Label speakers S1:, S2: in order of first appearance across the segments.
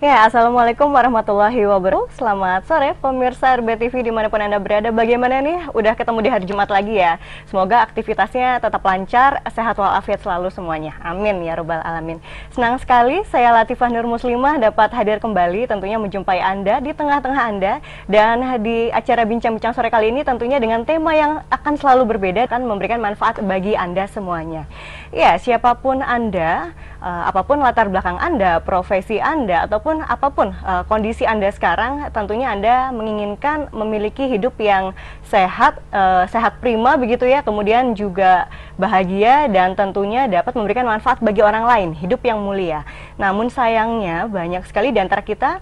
S1: Ya, Assalamualaikum warahmatullahi wabarakatuh. Selamat sore pemirsa RBTV dimanapun Anda berada. Bagaimana nih? Udah ketemu di hari Jumat lagi ya. Semoga aktivitasnya tetap lancar, sehat walafiat selalu semuanya. Amin ya robbal alamin. Senang sekali saya Latifah Nur Muslimah dapat hadir kembali tentunya menjumpai Anda di tengah-tengah Anda. Dan di acara Bincang-Bincang Sore kali ini tentunya dengan tema yang akan selalu berbeda, akan memberikan manfaat bagi Anda semuanya. Ya, siapapun Anda, apapun latar belakang Anda, profesi Anda, ataupun apapun kondisi Anda sekarang, tentunya Anda menginginkan memiliki hidup yang sehat, sehat prima begitu ya, kemudian juga bahagia dan tentunya dapat memberikan manfaat bagi orang lain, hidup yang mulia. Namun sayangnya banyak sekali di antara kita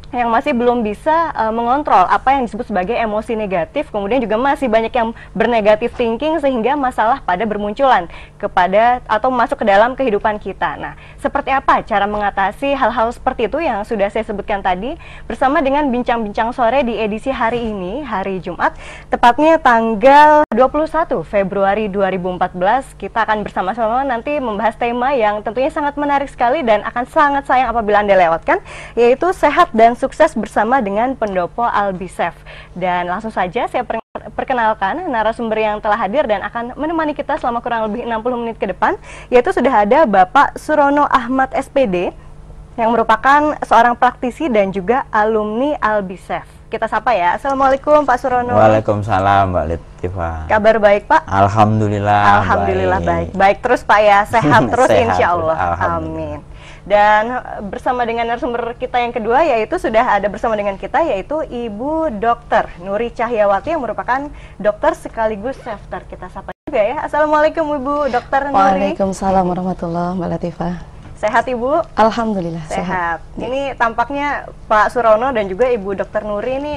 S1: yang masih belum bisa mengontrol apa yang disebut sebagai emosi negatif, kemudian juga masih banyak yang bernegatif thinking sehingga masalah pada bermunculan kepada atau masuk ke dalam kehidupan kita. Nah, seperti apa cara mengatasi hal-hal seperti itu yang sudah saya sebutkan tadi bersama dengan Bincang-Bincang Sore di edisi hari ini, hari Jumat, tepatnya tanggal 21 Februari 2014, kita akan bersama-sama nanti membahas tema yang tentunya sangat menarik sekali dan akan sangat sayang apabila Anda lewatkan, yaitu sehat dan sukses bersama dengan pendopo Albisef. Dan langsung saja saya perkenalkan narasumber yang telah hadir dan akan menemani kita selama kurang lebih 60 menit ke depan, yaitu sudah ada Bapak Surono Ahmad SPD yang merupakan seorang praktisi dan juga alumni Albisef. Kita sapa ya. Assalamualaikum Pak Surono.
S2: Waalaikumsalam Mbak Latifah.
S1: Kabar baik Pak?
S2: Alhamdulillah.
S1: Alhamdulillah baik. Baik terus Pak ya, sehat terus insya Allah. Amin. Dan bersama dengan narasumber kita yang kedua, yaitu sudah ada bersama dengan kita, yaitu Ibu Dr. Nuri Cahyawati yang merupakan dokter sekaligus chefter. Kita sapa juga ya. Assalamualaikum Ibu Dr. Nuri.
S3: Waalaikumsalam warahmatullahi Mbak Latifah.
S1: Sehat Ibu?
S3: Alhamdulillah
S1: sehat. Ini tampaknya Pak Surono dan juga Ibu Dr. Nuri ini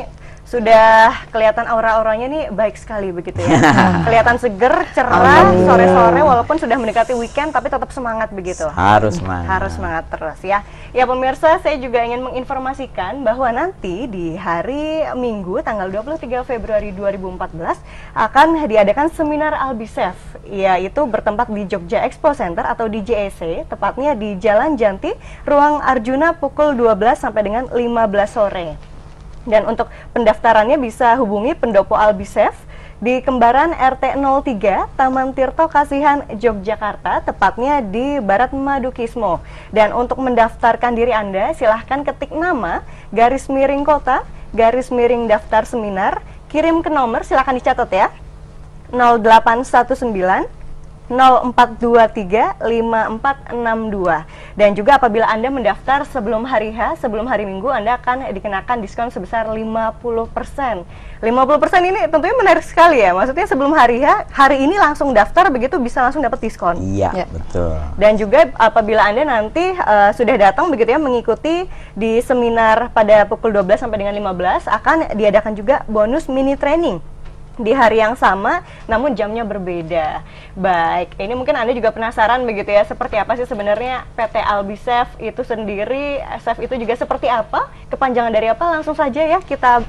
S1: sudah kelihatan aura-auranya nih baik sekali begitu ya. Kelihatan seger, cerah, sore-sore walaupun sudah mendekati weekend tapi tetap semangat begitu.
S2: Harus semangat.
S1: Harus semangat terus ya. Ya pemirsa, saya juga ingin menginformasikan bahwa nanti di hari Minggu tanggal 23 Februari 2014 akan diadakan seminar Albisef, yaitu bertempat di Jogja Expo Center atau di JEC, tepatnya di Jalan Janti, Ruang Arjuna pukul 12 sampai dengan 15 sore. Dan untuk pendaftarannya bisa hubungi pendopo Albisef di Kembaran RT 03 Taman Tirto Kasihan Yogyakarta, tepatnya di Barat Madukismo. Dan untuk mendaftarkan diri Anda silahkan ketik nama _ kota _ daftar seminar, kirim ke nomor, silahkan dicatat ya, 0819 0423 5462. Dan juga apabila Anda mendaftar sebelum hari H, sebelum hari Minggu, Anda akan dikenakan diskon sebesar 50%. 50% ini tentunya menarik sekali ya. Maksudnya sebelum hari H, hari ini langsung daftar begitu bisa langsung dapat diskon.
S2: Iya, betul.
S1: Dan juga apabila Anda nanti sudah datang begitu ya mengikuti di seminar pada pukul 12 sampai dengan 15, akan diadakan juga bonus mini training di hari yang sama, namun jamnya berbeda. Baik, ini mungkin Anda juga penasaran begitu ya, seperti apa sih sebenarnya PT Albisef itu sendiri, chef itu juga seperti apa, kepanjangan dari apa, langsung saja ya kita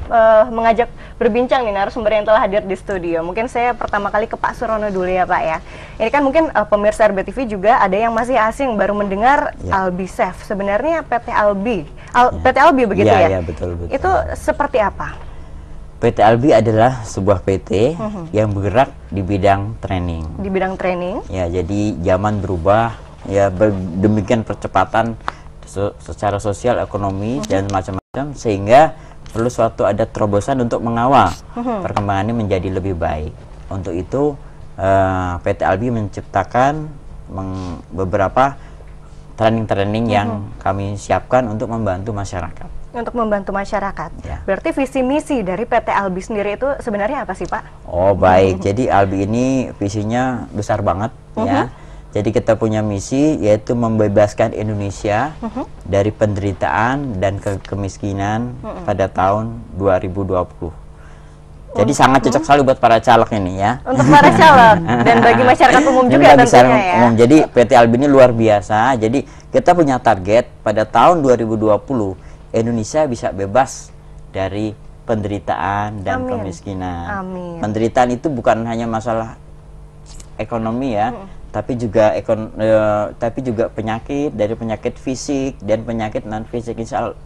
S1: mengajak berbincang nih narasumber yang telah hadir di studio. Mungkin saya pertama kali ke Pak Surono dulu ya Pak ya. Ini kan mungkin pemirsa RBTV juga ada yang masih asing, baru mendengar Albisef. Sebenarnya PT Albi, PT Albi begitu ya? Iya, betul. Itu seperti apa?
S2: PT Albi adalah sebuah PT yang bergerak di bidang training.
S1: Di bidang training?
S2: Ya, jadi zaman berubah, ya demikian percepatan secara sosial, ekonomi, dan macam-macam, sehingga perlu suatu ada terobosan untuk mengawal perkembangan ini menjadi lebih baik. Untuk itu, PT Albi menciptakan beberapa training-training yang kami siapkan untuk membantu masyarakat.
S1: Untuk membantu masyarakat.
S2: Ya.
S1: Berarti visi misi dari PT Albi sendiri itu sebenarnya apa sih Pak?
S2: Oh baik, jadi Albi ini visinya besar banget ya. Jadi kita punya misi yaitu membebaskan Indonesia dari penderitaan dan kemiskinan pada tahun 2020. Jadi sangat cocok sekali buat para caleg ini ya. Untuk
S1: para caleg dan bagi masyarakat umum juga tentunya ya.
S2: Jadi PT Albi ini luar biasa. Jadi kita punya target pada tahun 2020 Indonesia bisa bebas dari penderitaan dan kemiskinan. Penderitaan itu bukan hanya masalah ekonomi ya, tapi juga penyakit, dari penyakit fisik dan penyakit non fisik, insya Allah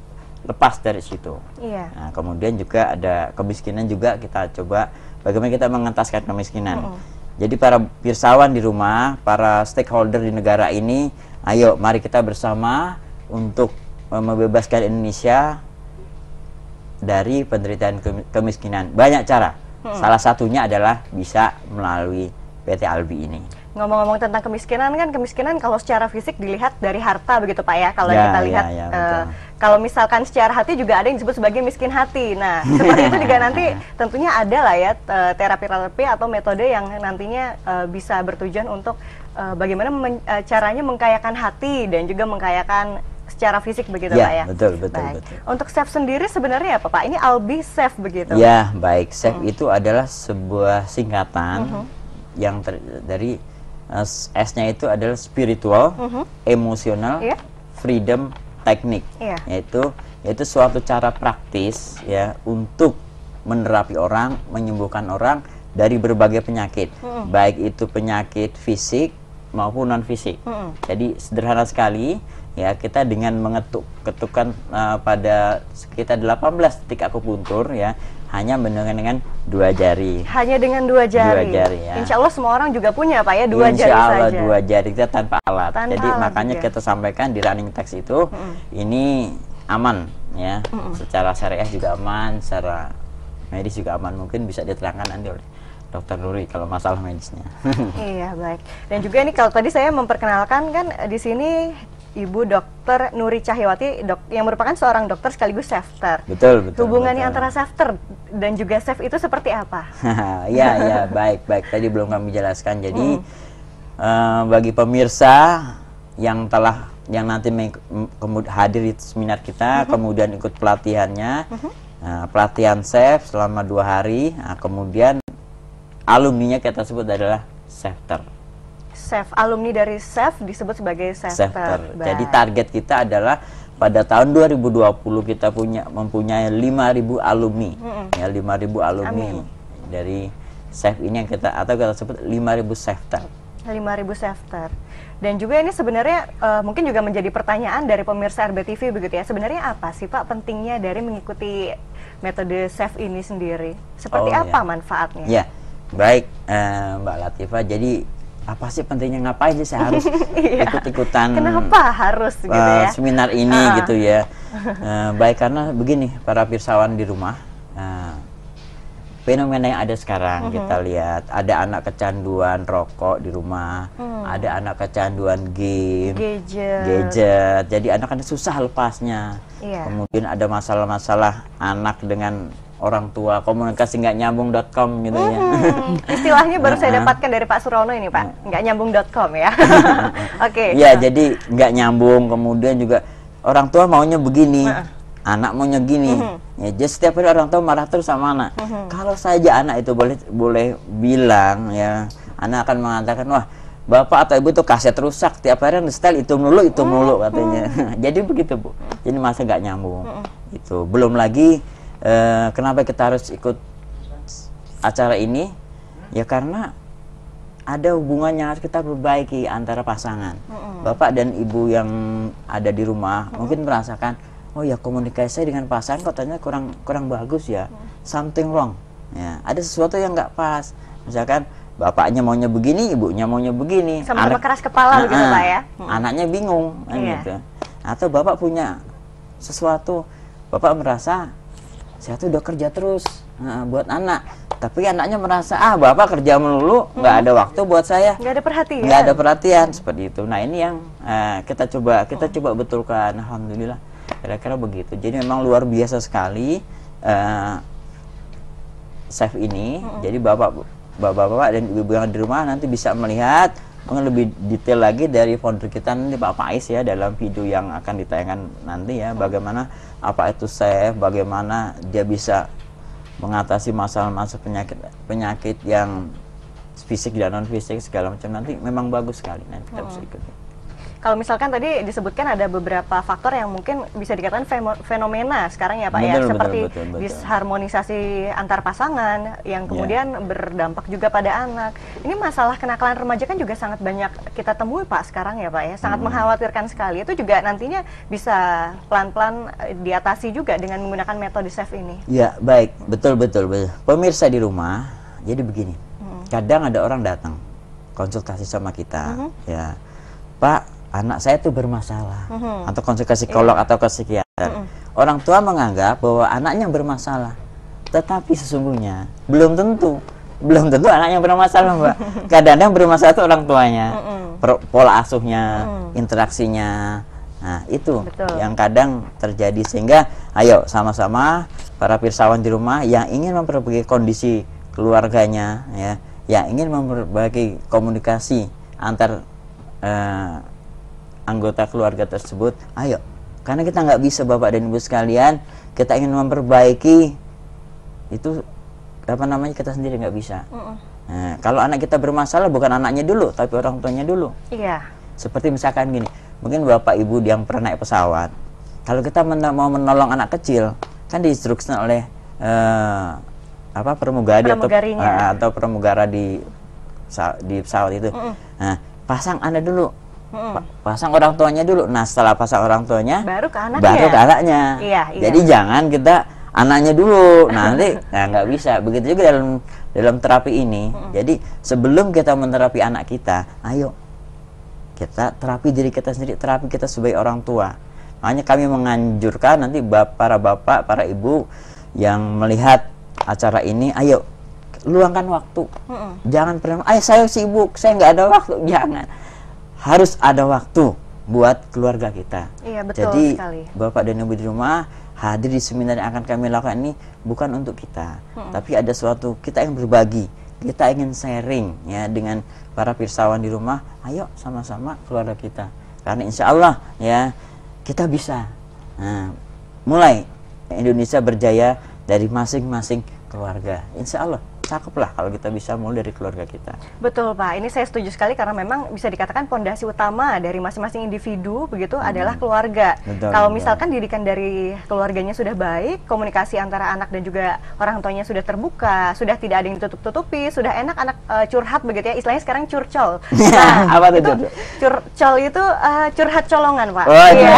S2: lepas dari situ.
S1: Iya.
S2: Nah, kemudian juga ada kemiskinan, juga kita coba bagaimana kita mengentaskan kemiskinan. Jadi para pirsawan di rumah, para stakeholder di negara ini, ayo mari kita bersama untuk membebaskan Indonesia dari penderitaan kemiskinan. Banyak cara. Salah satunya adalah bisa melalui PT Albi ini.
S1: Ngomong-ngomong tentang kemiskinan, kan kemiskinan kalau secara fisik dilihat dari harta begitu Pak ya. Kalau
S2: Ya,
S1: kita lihat, kalau misalkan secara hati juga ada yang disebut sebagai miskin hati. Nah, seperti itu juga nanti tentunya ada lah ya terapi-terapi atau metode yang nantinya bisa bertujuan untuk bagaimana caranya mengkayakan hati dan juga mengkayakan secara fisik begitu Pak ya.
S2: Betul.
S1: Untuk SAFE sendiri sebenarnya apa Pak? Ini Albi SAFE begitu?
S2: Ya, baik. SAFE itu adalah sebuah singkatan yang dari S-nya itu adalah spiritual, emosional, freedom, teknik. Yaitu suatu cara praktis ya untuk menerapi orang, menyembuhkan orang dari berbagai penyakit, baik itu penyakit fisik maupun non fisik. Jadi sederhana sekali ya, kita dengan ketukan pada sekitar 18 titik akupuntur ya, hanya dengan 2 jari.
S1: Hanya dengan 2 jari.
S2: 2 jari ya.
S1: Insya Allah semua orang juga punya Pak ya 2 jari saja.
S2: Insya Allah 2 jari kita tanpa alat. Jadi
S1: alat
S2: makanya
S1: juga.
S2: kita sampaikan di running text itu ini aman ya. Secara syariah juga aman, secara medis juga aman. Mungkin bisa diterangkan nanti oleh Dokter Nuri kalau masalah medisnya.
S1: Iya, baik. Dan juga ini kalau tadi saya memperkenalkan kan di sini Ibu Dokter Nuri Cahyawati yang merupakan seorang dokter sekaligus safter.
S2: Betul.
S1: Hubungannya antara safter dan juga SAFE itu seperti apa?
S2: Ya, baik. Tadi belum kami jelaskan. Jadi bagi pemirsa yang nanti hadir di seminar kita, kemudian ikut pelatihannya, pelatihan SAFE selama 2 hari, kemudian alumninya kita sebut adalah safter.
S1: SAFE, alumni dari SAFE disebut sebagai safter.
S2: Jadi target kita adalah pada tahun 2020 kita mempunyai 5.000 alumni. Ya, 5.000 alumni dari SAFE ini yang kita sebut 5.000 safter.
S1: 5.000 safter. Dan juga ini sebenarnya mungkin juga menjadi pertanyaan dari pemirsa RBTV begitu ya. Sebenarnya apa sih Pak pentingnya dari mengikuti metode SAFE ini sendiri? Seperti apa manfaatnya?
S2: Ya, baik Mbak Latifah. Jadi apa sih pentingnya, ngapain sih saya harus ikut-ikutan?
S1: Kenapa harus gitu ya?
S2: Seminar ini gitu ya. Baik, karena begini para pirsawan di rumah, fenomena yang ada sekarang kita lihat, ada anak kecanduan rokok di rumah, ada anak kecanduan game, gadget. Jadi anak-anak susah lepasnya. Kemudian ada masalah-masalah anak dengan orang tua, komunikasi nggak nyambung.com gitu ya.
S1: Istilahnya baru saya dapatkan dari Pak Surono ini Pak, nggak nyambung.com ya. Oke.
S2: Ya, jadi nggak nyambung, kemudian juga orang tua maunya begini, anak maunya gini. Ya, jadi setiap hari orang tua marah terus sama anak. Kalau saja anak itu boleh bilang ya, anak akan mengatakan, wah bapak atau ibu tuh kaset rusak, tiap hari yang setel itu melulu katanya. Jadi begitu Bu. Jadi masa nggak nyambung. Itu belum lagi kenapa kita harus ikut acara ini? Ya karena ada hubungan yang harus kita perbaiki antara pasangan. Bapak dan ibu yang ada di rumah mungkin merasakan, oh ya komunikasi saya dengan pasangan katanya kurang bagus ya, something wrong. Ya, ada sesuatu yang nggak pas. Misalkan bapaknya maunya begini, ibunya maunya begini.
S1: Sama-sama keras kepala begitu Pak ya.
S2: Anaknya bingung kan gitu. Atau bapak punya sesuatu, bapak merasa saya tuh udah kerja terus buat anak, tapi anaknya merasa bapak kerja melulu, nggak ada waktu buat saya,
S1: nggak ada perhatian
S2: seperti itu. Nah ini yang kita coba betulkan. Alhamdulillah kira-kira begitu. Jadi memang luar biasa sekali SAFE ini. Jadi bapak-bapak dan ibu-ibu yang di rumah nanti bisa melihat mungkin lebih detail lagi dari founder kita nanti Pak Faiz ya, dalam video yang akan ditayangkan nanti ya, bagaimana apa itu SAFE, bagaimana dia bisa mengatasi masalah-masalah penyakit yang fisik dan non fisik segala macam. Nanti memang bagus sekali, nanti kita bisa ikuti.
S1: Kalau misalkan tadi disebutkan ada beberapa faktor yang mungkin bisa dikatakan fenomena sekarang ya Pak ya,
S2: Betul,
S1: seperti
S2: betul.
S1: disharmonisasi antar pasangan yang kemudian berdampak juga pada anak. Ini masalah kenakalan remaja kan juga sangat banyak kita temui Pak sekarang ya Pak ya, sangat mengkhawatirkan sekali. Itu juga nantinya bisa pelan-pelan diatasi juga dengan menggunakan metode SAFE ini.
S2: Ya, baik, betul. Pemirsa di rumah, jadi begini, kadang ada orang datang konsultasi sama kita, ya, Pak, anak saya tuh bermasalah, atau konsultasi psikolog atau ke psikiater. Orang tua menganggap bahwa anaknya bermasalah, tetapi sesungguhnya belum tentu anaknya bermasalah, Mbak. Kadang-kadang bermasalah itu orang tuanya, pola asuhnya, interaksinya. Nah, itu yang kadang terjadi, sehingga ayo sama-sama para pirsawan di rumah yang ingin memperbaiki kondisi keluarganya, ya, yang ingin memperbaiki komunikasi antar anggota keluarga tersebut, ayo, karena kita nggak bisa Bapak dan Ibu sekalian, kita ingin memperbaiki itu kita sendiri nggak bisa. Nah, kalau anak kita bermasalah bukan anaknya dulu, tapi orang tuanya dulu.
S1: Iya.
S2: Seperti misalkan gini, mungkin Bapak Ibu yang pernah naik pesawat, kalau kita mau menolong anak kecil, kan diinstruksikan oleh pramugari atau pramugara di pesawat itu. Nah, pasang Anda dulu, pasang orang tuanya dulu. Nah, setelah pasang orang tuanya, baru ke anaknya. Iya. Jadi jangan kita anaknya dulu, nanti nggak bisa. Begitu juga dalam terapi ini. Jadi sebelum kita menerapi anak kita, ayo kita terapi diri kita sendiri, terapi kita sebagai orang tua. Makanya kami menganjurkan nanti para bapak, para ibu yang melihat acara ini, ayo luangkan waktu. Jangan pernah, saya sibuk, saya nggak ada waktu. Jangan, harus ada waktu buat keluarga kita.
S1: Iya, betul.
S2: Jadi
S1: sekali.
S2: Bapak dan Ibu di rumah hadir di seminar yang akan kami lakukan ini bukan untuk kita, tapi ada suatu kita yang berbagi, kita ingin sharing ya dengan para pirsawan di rumah. Ayo sama-sama keluarga kita, karena insya Allah ya kita bisa. Nah, mulai Indonesia berjaya dari masing-masing keluarga. Insya Allah cakep lah kalau kita bisa mulai dari keluarga kita.
S1: Betul Pak, ini saya setuju sekali karena memang bisa dikatakan pondasi utama dari masing-masing individu begitu adalah keluarga. Kalau misalkan didikan dari keluarganya sudah baik, komunikasi antara anak dan juga orang tuanya sudah terbuka, sudah tidak ada yang ditutup-tutupi, sudah enak anak curhat begitu ya, istilahnya sekarang curcol. Nah,
S2: apa itu?
S1: Curcol itu curhat colongan Pak.
S2: Oh,
S1: iya.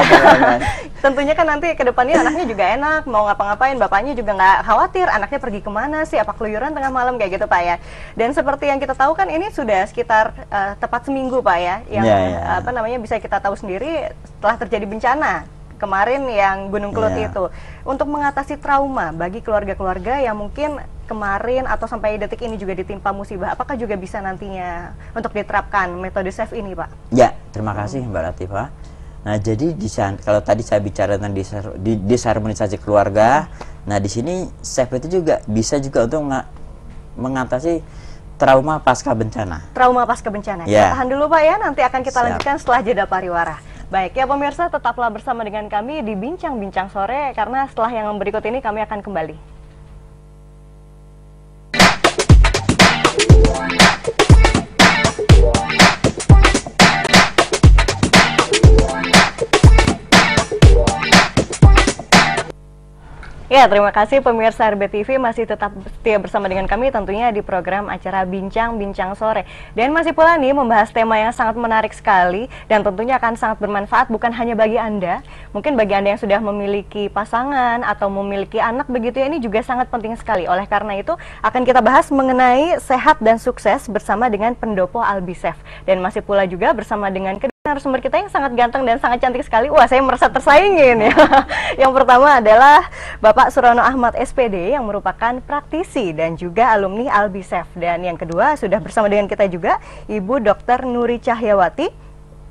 S1: Tentunya kan nanti ke depannya anaknya juga enak, mau ngapa-ngapain, bapaknya juga nggak khawatir anaknya pergi kemana sih, apa keluyuran tengah malam kayak gitu Pak ya. Dan seperti yang kita tahu kan ini sudah sekitar tepat seminggu Pak ya, yang bisa kita tahu sendiri setelah terjadi bencana kemarin yang Gunung Kelut itu. Untuk mengatasi trauma bagi keluarga-keluarga yang mungkin kemarin atau sampai detik ini juga ditimpa musibah, apakah juga bisa nantinya untuk diterapkan metode SAFE ini Pak?
S2: Ya, terima kasih Mbak Latifah. Nah, jadi kalau tadi saya bicara tentang disharmonisasi keluarga, nah di sini SAFE itu juga bisa juga untuk mengatasi trauma pasca bencana.
S1: Trauma pasca bencana.
S2: Ya.
S1: Kita tahan dulu Pak ya, nanti akan kita lanjutkan setelah jeda pariwara. Baik ya pemirsa, tetaplah bersama dengan kami di Bincang-Bincang Sore, karena setelah yang berikut ini kami akan kembali. Ya, terima kasih pemirsa RBTV masih tetap setia bersama dengan kami tentunya di program acara Bincang-Bincang Sore. Dan masih pula nih membahas tema yang sangat menarik sekali dan tentunya akan sangat bermanfaat bukan hanya bagi Anda, mungkin bagi Anda yang sudah memiliki pasangan atau memiliki anak begitu ya, ini juga sangat penting sekali. Oleh karena itu akan kita bahas mengenai sehat dan sukses bersama dengan pendopo Albisef. Dan masih pula juga bersama dengan narasumber kita yang sangat ganteng dan sangat cantik sekali. Wah, saya merasa tersaingin ya. Yang pertama adalah Bapak Surono Ahmad SPD yang merupakan praktisi dan juga alumni Albisef. Dan yang kedua sudah bersama dengan kita juga Ibu Dr. Nuri Cahyawati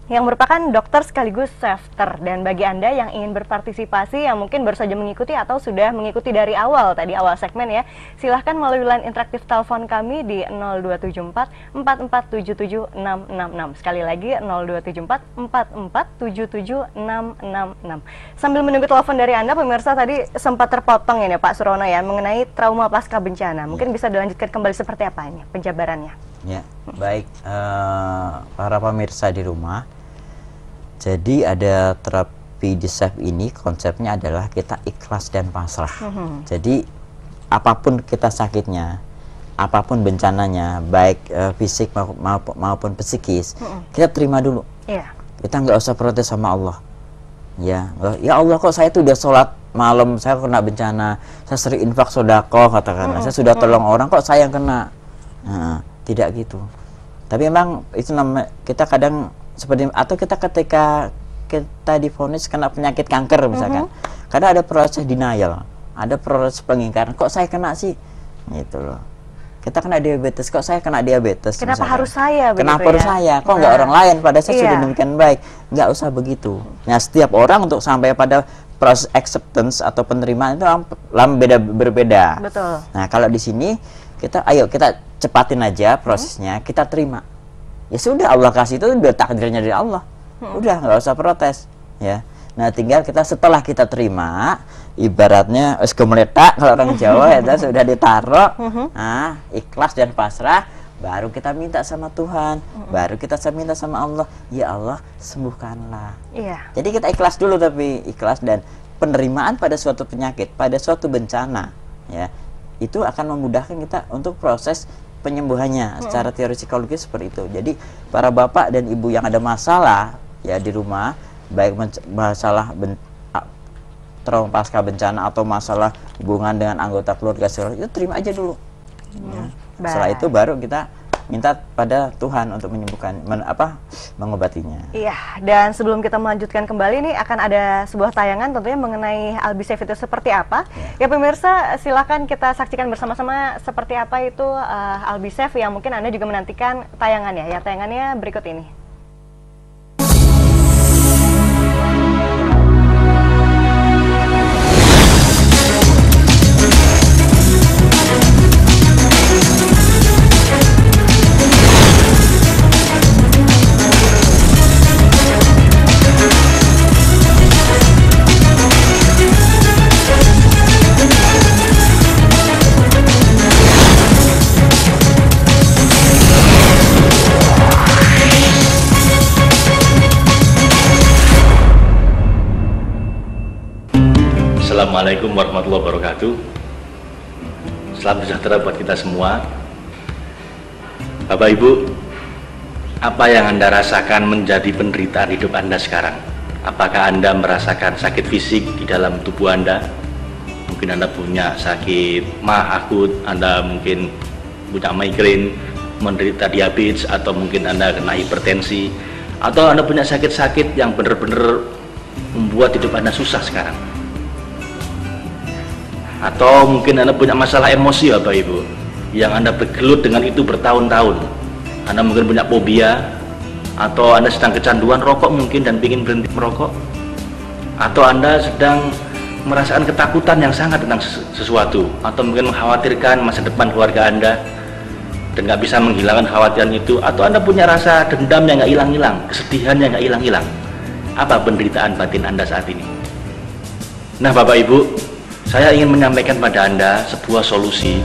S1: yang merupakan dokter sekaligus safeter. Dan bagi Anda yang ingin berpartisipasi, yang mungkin baru saja mengikuti atau sudah mengikuti dari awal, tadi awal segmen ya, silahkan melalui line interaktif telepon kami di 0274 4477 666. Sekali lagi 0274 4477 666. Sambil menunggu telepon dari Anda, pemirsa, tadi sempat terpotong ini Pak Surono ya, mengenai trauma pasca bencana. Mungkin bisa dilanjutkan kembali seperti apa ini penjabarannya?
S2: Ya, baik para pemirsa di rumah. Jadi ada terapi di SAFE ini konsepnya adalah kita ikhlas dan pasrah. Jadi apapun kita sakitnya, apapun bencananya, baik fisik maupun psikis, kita terima dulu. Kita nggak usah protes sama Allah. Ya Allah, kok saya tuh udah sholat malam, saya kena bencana, saya sering infak sodako katakanlah, saya sudah tolong orang, kok saya yang kena. Nah, tidak gitu. Tapi memang itu namanya kita kadang seperti, atau kita ketika kita divonis kena penyakit kanker misalkan, kadang ada proses denial, ada proses pengingkaran, kok saya kena sih, gitu loh. Kita kena diabetes, kok saya kena diabetes?
S1: Kenapa
S2: misalkan.
S1: harus saya?
S2: Kenapa harus saya? Kok nggak orang lain? Padahal saya sudah demikian baik. Nggak usah begitu. Nah, setiap orang untuk sampai pada proses acceptance atau penerimaan itu berbeda.
S1: Betul.
S2: Nah, kalau di sini kita cepatin aja prosesnya, kita terima. Ya sudah, Allah kasih itu udah takdirnya dari Allah. Udah, nggak usah protes, ya. Nah, tinggal setelah kita terima, ibaratnya gemeletak kalau orang Jawa ya, sudah ditaruh, nah, ikhlas dan pasrah, baru kita minta sama Tuhan, baru kita minta sama Allah, ya Allah sembuhkanlah. Jadi kita ikhlas dulu, tapi ikhlas dan penerimaan pada suatu penyakit, pada suatu bencana, ya, itu akan memudahkan kita untuk proses penyembuhannya. Secara teori psikologis seperti itu. Jadi para bapak dan ibu yang ada masalah ya di rumah, baik masalah trauma pasca bencana atau masalah hubungan dengan anggota keluarga, itu terima aja dulu. Setelah itu baru kita minta pada Tuhan untuk menyembuhkan, mengobatinya. Iya,
S1: dan sebelum kita melanjutkan kembali nih, akan ada sebuah tayangan tentunya mengenai Al-B-Safe itu seperti apa. Ya pemirsa, silakan kita saksikan bersama-sama seperti apa itu Al-B-Safe yang mungkin Anda juga menantikan tayangannya. Ya, tayangannya berikut ini.
S4: Assalamualaikum warahmatullahi wabarakatuh. Salam sejahtera buat kita semua. Bapak Ibu, apa yang Anda rasakan menjadi penderitaan hidup Anda sekarang? Apakah Anda merasakan sakit fisik di dalam tubuh Anda? Mungkin Anda punya sakit mah akut, Anda mungkin punya migrain, menderita diabetes, atau mungkin Anda kena hipertensi, atau Anda punya sakit-sakit yang benar-benar membuat hidup Anda susah sekarang. Atau mungkin Anda punya masalah emosi, Bapak Ibu, yang Anda bergelut dengan itu bertahun-tahun. Anda mungkin punya fobia, atau Anda sedang kecanduan rokok mungkin dan ingin berhenti merokok, atau Anda sedang merasakan ketakutan yang sangat tentang sesuatu, atau mungkin mengkhawatirkan masa depan keluarga Anda dan nggak bisa menghilangkan kekhawatiran itu, atau Anda punya rasa dendam yang nggak hilang-hilang, kesedihan yang nggak hilang-hilang. Apa penderitaan batin Anda saat ini? Nah, Bapak Ibu, saya ingin menyampaikan pada Anda sebuah solusi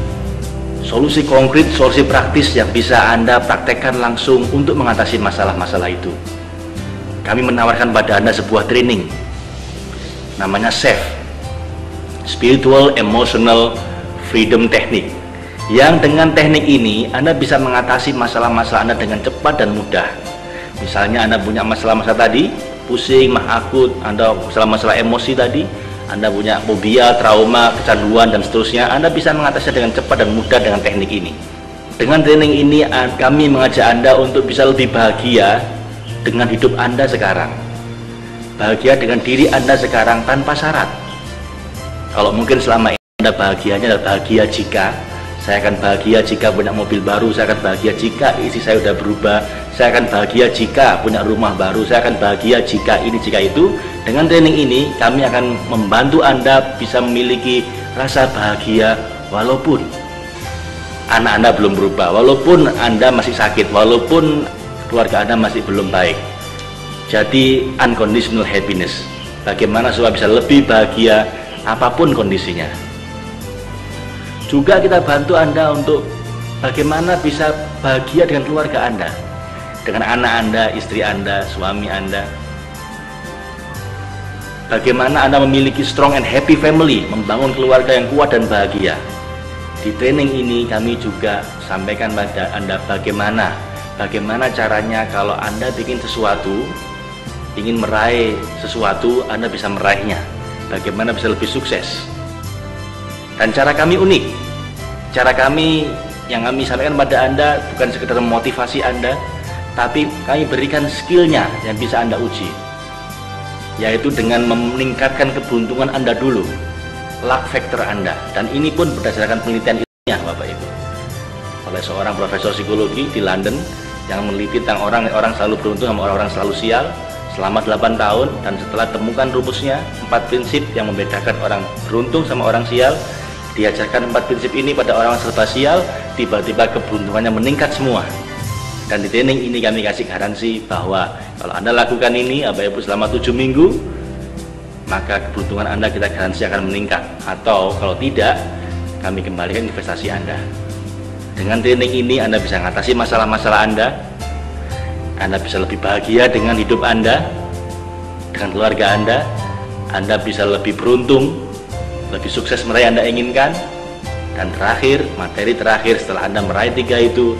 S4: konkret, solusi praktis yang bisa Anda praktekkan langsung untuk mengatasi masalah-masalah itu. Kami menawarkan pada Anda sebuah training, namanya SAFE, Spiritual Emotional Freedom Technique, yang dengan teknik ini Anda bisa mengatasi masalah-masalah Anda dengan cepat dan mudah. Misalnya Anda punya masalah-masalah tadi, pusing, mah akut, Anda masalah emosi tadi, Anda punya fobia, trauma, kecanduan, dan seterusnya, Anda bisa mengatasinya dengan cepat dan mudah dengan teknik ini. Dengan training ini, kami mengajak Anda untuk bisa lebih bahagia dengan hidup Anda sekarang. Bahagia dengan diri Anda sekarang tanpa syarat. Kalau mungkin selama ini Anda bahagianya adalah bahagia jika, saya akan bahagia jika punya mobil baru, saya akan bahagia jika istri saya sudah berubah, saya akan bahagia jika punya rumah baru, saya akan bahagia jika ini, jika itu. Dengan training ini, kami akan membantu Anda bisa memiliki rasa bahagia walaupun anak Anda belum berubah, walaupun Anda masih sakit, walaupun keluarga Anda masih belum baik. Jadi, unconditional happiness. Bagaimana supaya bisa lebih bahagia apapun kondisinya. Juga kita bantu Anda untuk bagaimana bisa bahagia dengan keluarga Anda, dengan anak Anda, istri Anda, suami Anda. bagaimana Anda memiliki strong and happy family, membangun keluarga yang kuat dan bahagia. Di training ini kami juga sampaikan pada Anda bagaimana caranya kalau Anda bikin sesuatu, ingin meraih sesuatu, Anda bisa meraihnya. Bagaimana bisa lebih sukses. Dan cara kami unik. Cara kami yang kami sampaikan pada Anda bukan sekedar memotivasi Anda, tapi kami berikan skillnya yang bisa Anda uji, yaitu dengan meningkatkan keberuntungan Anda dulu, luck factor Anda. Dan ini pun berdasarkan penelitian ilmiah, Bapak Ibu, oleh seorang profesor psikologi di London yang meneliti tentang orang selalu beruntung sama orang selalu sial selama 8 tahun. Dan setelah temukan rumusnya 4 prinsip yang membedakan orang beruntung sama orang sial, diajarkan 4 prinsip ini pada orang serba sial, tiba-tiba keberuntungannya meningkat semua. Dan di training ini kami kasih garansi bahwa kalau Anda lakukan ini, Bapak Ibu, selama 7 minggu, maka keberuntungan Anda kita garansi akan meningkat. Atau kalau tidak, kami kembalikan investasi Anda. Dengan training ini Anda bisa mengatasi masalah-masalah Anda bisa lebih bahagia dengan hidup Anda, dengan keluarga Anda bisa lebih beruntung, lebih sukses meraih Anda inginkan. Dan terakhir, materi terakhir setelah Anda meraih 3 itu,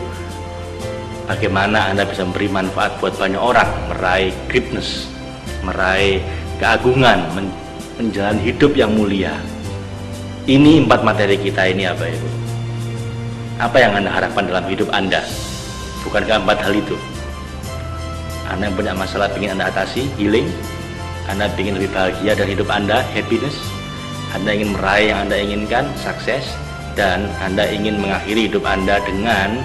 S4: bagaimana Anda bisa memberi manfaat buat banyak orang, meraih greatness, meraih keagungan, menjalani hidup yang mulia. Ini 4 materi kita ini, Bapak Ibu. Apa yang Anda harapkan dalam hidup Anda? Bukankah 4 hal itu? Anda yang punya masalah ingin Anda atasi, healing. Anda ingin lebih bahagia dari hidup Anda, happiness. Anda ingin meraih yang Anda inginkan, sukses. Dan Anda ingin mengakhiri hidup Anda dengan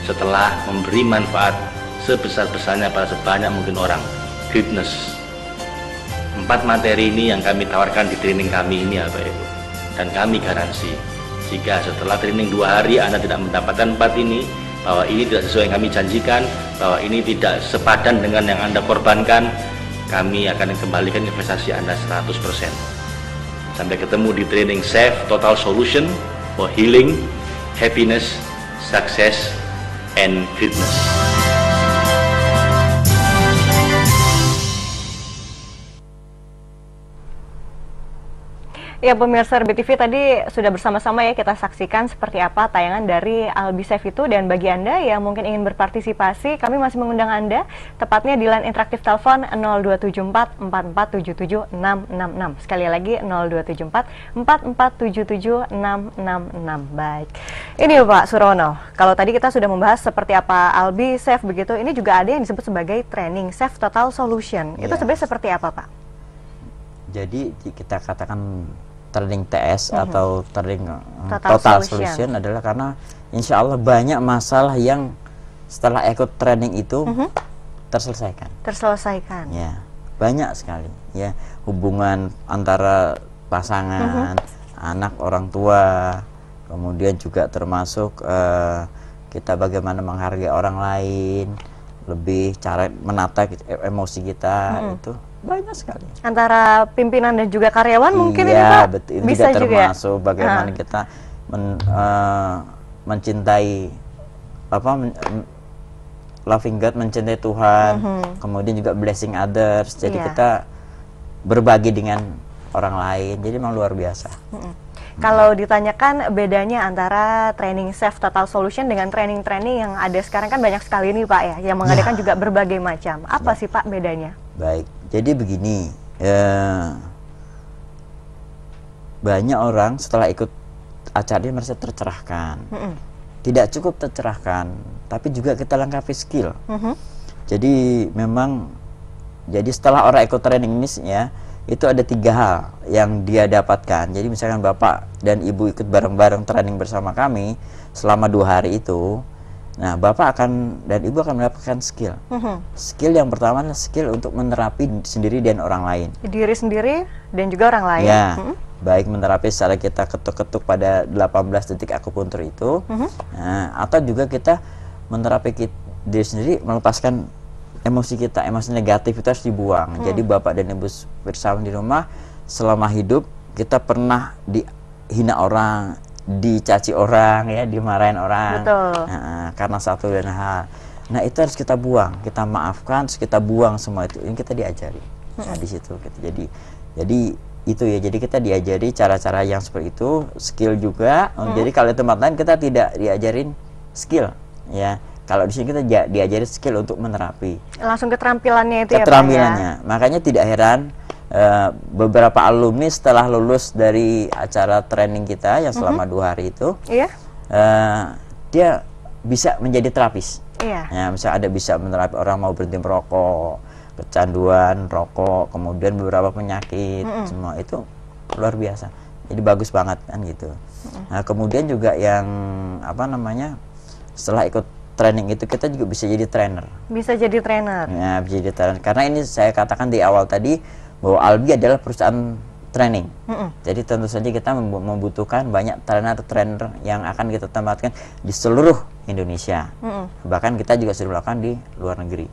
S4: setelah memberi manfaat sebesar-besarnya pada sebanyak mungkin orang, greatness. 4 materi ini yang kami tawarkan di training kami ini, Bapak Ibu. Dan kami garansi, jika setelah training 2 hari Anda tidak mendapatkan 4 ini, bahwa ini tidak sesuai yang kami janjikan, bahwa ini tidak sepadan dengan yang Anda korbankan, kami akan kembalikan investasi Anda 100%. Sampai ketemu di training Safe Total Solution for Healing, Happiness, Success, and Fitness.
S1: Ya, pemirsa RBTV, tadi sudah bersama-sama ya kita saksikan seperti apa tayangan dari Albi Safe itu. Dan bagi Anda yang mungkin ingin berpartisipasi, kami masih mengundang Anda, tepatnya di line interaktif telepon 0274 4477 666. Sekali lagi 0274 4477 666. Baik. Ini Pak Surono, kalau tadi kita sudah membahas seperti apa Albi Safe begitu, ini juga ada yang disebut sebagai training Safe Total Solution. Itu sebenarnya seperti apa, Pak?
S2: Jadi kita katakan training TS atau training total solution adalah karena insya Allah banyak masalah yang setelah ikut training itu terselesaikan. Ya, banyak sekali ya, hubungan antara pasangan, anak, orang tua, kemudian juga termasuk kita bagaimana menghargai orang lain, lebih cara menata emosi kita, itu banyak sekali. Antara pimpinan dan juga karyawan mungkin ini Pak? Betul. Ini bisa juga termasuk bagaimana kita mencintai loving God, mencintai Tuhan, kemudian juga blessing others. Jadi kita berbagi dengan orang lain. Jadi memang luar biasa. Kalau ditanyakan bedanya antara training Safe Total Solution dengan training-training yang ada sekarang, kan banyak sekali nih Pak ya, yang mengadakan juga berbagai macam. Apa sih Pak bedanya? Baik, jadi begini, banyak orang setelah ikut acara ini merasa tercerahkan. Tidak cukup tercerahkan, tapi juga kita lengkapi skill. Jadi memang, jadi setelah orang ikut training ini ya, itu ada 3 hal yang dia dapatkan. Jadi misalkan Bapak dan Ibu ikut bareng-bareng training bersama kami selama 2 hari itu, nah Bapak dan Ibu akan mendapatkan skill. Skill yang pertama adalah skill untuk menerapi sendiri dan orang lain. Diri sendiri dan juga orang lain. Ya, baik menerapi secara kita ketuk-ketuk pada 18 detik akupuntur itu, nah, atau juga kita menerapi diri sendiri, melepaskan emosi kita, emosi negatif itu harus dibuang. Jadi Bapak dan Ibu bersama di rumah, selama hidup kita pernah dihina orang, dicaci orang, ya, dimarahin orang. Nah, karena satu dan hal. Nah, itu harus kita buang, kita maafkan, terus kita buang semua itu. Ini kita diajari. Nah, di situ gitu. Jadi Jadi itu ya, jadi kita diajari cara-cara yang seperti itu, skill juga. Jadi kalau di tempat lain kita tidak diajarin skill ya. Kalau di sini kita diajari skill untuk menerapi.
S1: Langsung keterampilannya itu
S2: keterampilannya.
S1: ya Pak ya?
S2: Makanya tidak heran beberapa alumni setelah lulus dari acara training kita yang selama 2 hari itu, dia bisa menjadi terapis. Ya, misalnya bisa menerapi orang mau berhenti merokok, kecanduan rokok, kemudian beberapa penyakit, semua itu luar biasa. Jadi bagus banget kan gitu. Nah, kemudian juga yang apa namanya, setelah ikut training itu kita juga bisa jadi trainer. Bisa jadi trainer. Ya, bisa jadi trainer. Karena ini saya katakan di awal tadi bahwa Albi adalah perusahaan training. Jadi tentu saja kita membutuhkan banyak trainer yang akan kita tempatkan di seluruh Indonesia. Bahkan kita juga sudah melakukan di luar negeri.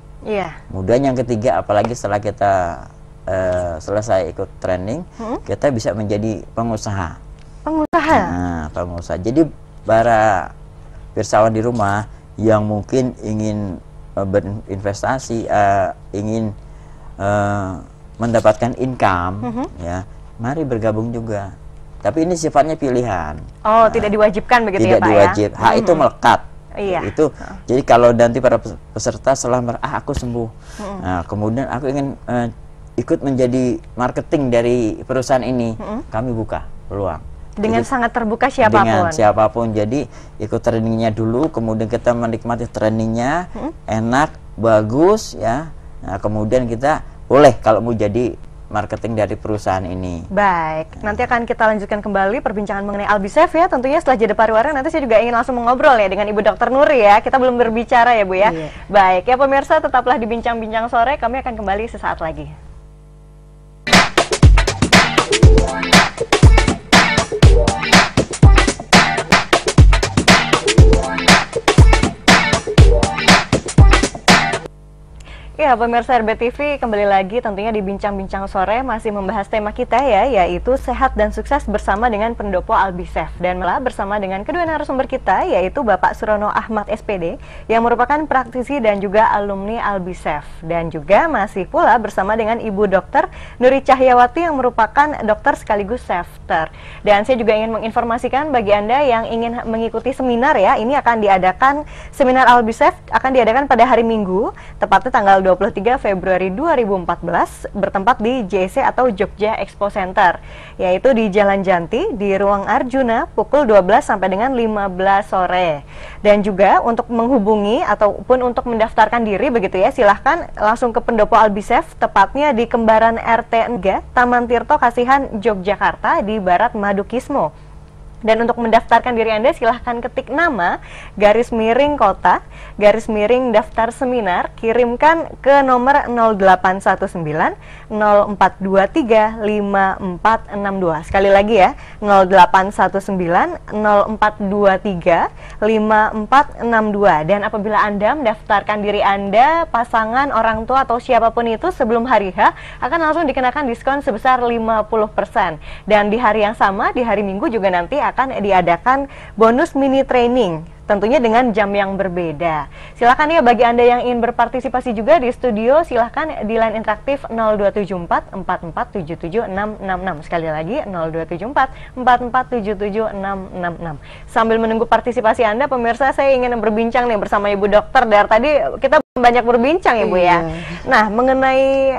S2: Kemudian yang ketiga, apalagi setelah kita selesai ikut training, kita bisa menjadi pengusaha. Nah, pengusaha. Jadi para pirsawan di rumah yang mungkin ingin berinvestasi, ingin mendapatkan income, ya, mari bergabung juga. Tapi ini sifatnya pilihan. Oh, tidak diwajibkan begitu ya Pak ya? Tidak diwajib. Hak itu melekat. Itu. Jadi kalau nanti para peserta setelah aku sembuh, nah, kemudian aku ingin ikut menjadi marketing dari perusahaan ini, kami buka peluang. Dengan jadi, sangat terbuka siapapun. Dengan siapapun. Jadi ikut trainingnya dulu, kemudian kita menikmati trainingnya, enak, bagus, ya. Nah, kemudian kita boleh kalau mau jadi marketing dari perusahaan ini. Baik, nanti akan kita lanjutkan kembali perbincangan mengenai AlbiSafe ya, tentunya setelah jeda pariwara. Nanti saya juga ingin langsung mengobrol ya dengan Ibu Dr. Nuri ya. Kita belum berbicara ya Bu ya. Baik, ya pemirsa, tetaplah di Bincang-Bincang Sore. Kami akan kembali sesaat lagi. Ya, pemirsa RBTV, kembali lagi tentunya di Bincang-Bincang Sore, masih membahas tema kita ya, yaitu sehat dan sukses bersama dengan pendopo AlbiSafe. Dan malah bersama dengan kedua narasumber kita, yaitu Bapak Surono Ahmad SPD, yang merupakan praktisi dan juga alumni AlbiSafe. Dan juga masih pula bersama dengan Ibu Dr. Nuri Cahyawati, yang merupakan dokter sekaligus safeter. Dan saya juga ingin menginformasikan bagi Anda yang ingin mengikuti seminar ya, ini akan diadakan, seminar AlbiSafe akan diadakan pada hari Minggu, tepatnya tanggal 23 Februari 2014, bertempat di JEC atau Jogja Expo Center, yaitu di Jalan Janti di Ruang Arjuna pukul 12 sampai dengan 15 sore. Dan juga untuk menghubungi ataupun untuk mendaftarkan diri begitu ya, silahkan langsung ke pendopo AlbiSafe, tepatnya di Kembaran RT 3 Taman Tirto Kasihan, Yogyakarta di Barat Madukismo. Dan untuk mendaftarkan diri Anda, silahkan ketik nama, _kota, _daftar seminar, kirimkan ke nomor 0819 0423 5462. Sekali lagi ya, 0819 0423 5462. Dan apabila Anda mendaftarkan diri Anda, pasangan, orang tua, atau siapapun itu sebelum hari H, akan langsung dikenakan diskon sebesar 50%. Dan di hari yang sama, di hari Minggu juga nanti akan diadakan bonus mini training, tentunya dengan jam yang berbeda. Silakan ya bagi Anda yang ingin berpartisipasi juga di studio, silakan di line interaktif 0274 4477 666. Sekali lagi 0274 4477 666. Sambil menunggu partisipasi Anda, pemirsa, saya ingin berbincang nih bersama Ibu Dokter. Dari tadi kita banyak berbincang ya Bu ya. Nah, mengenai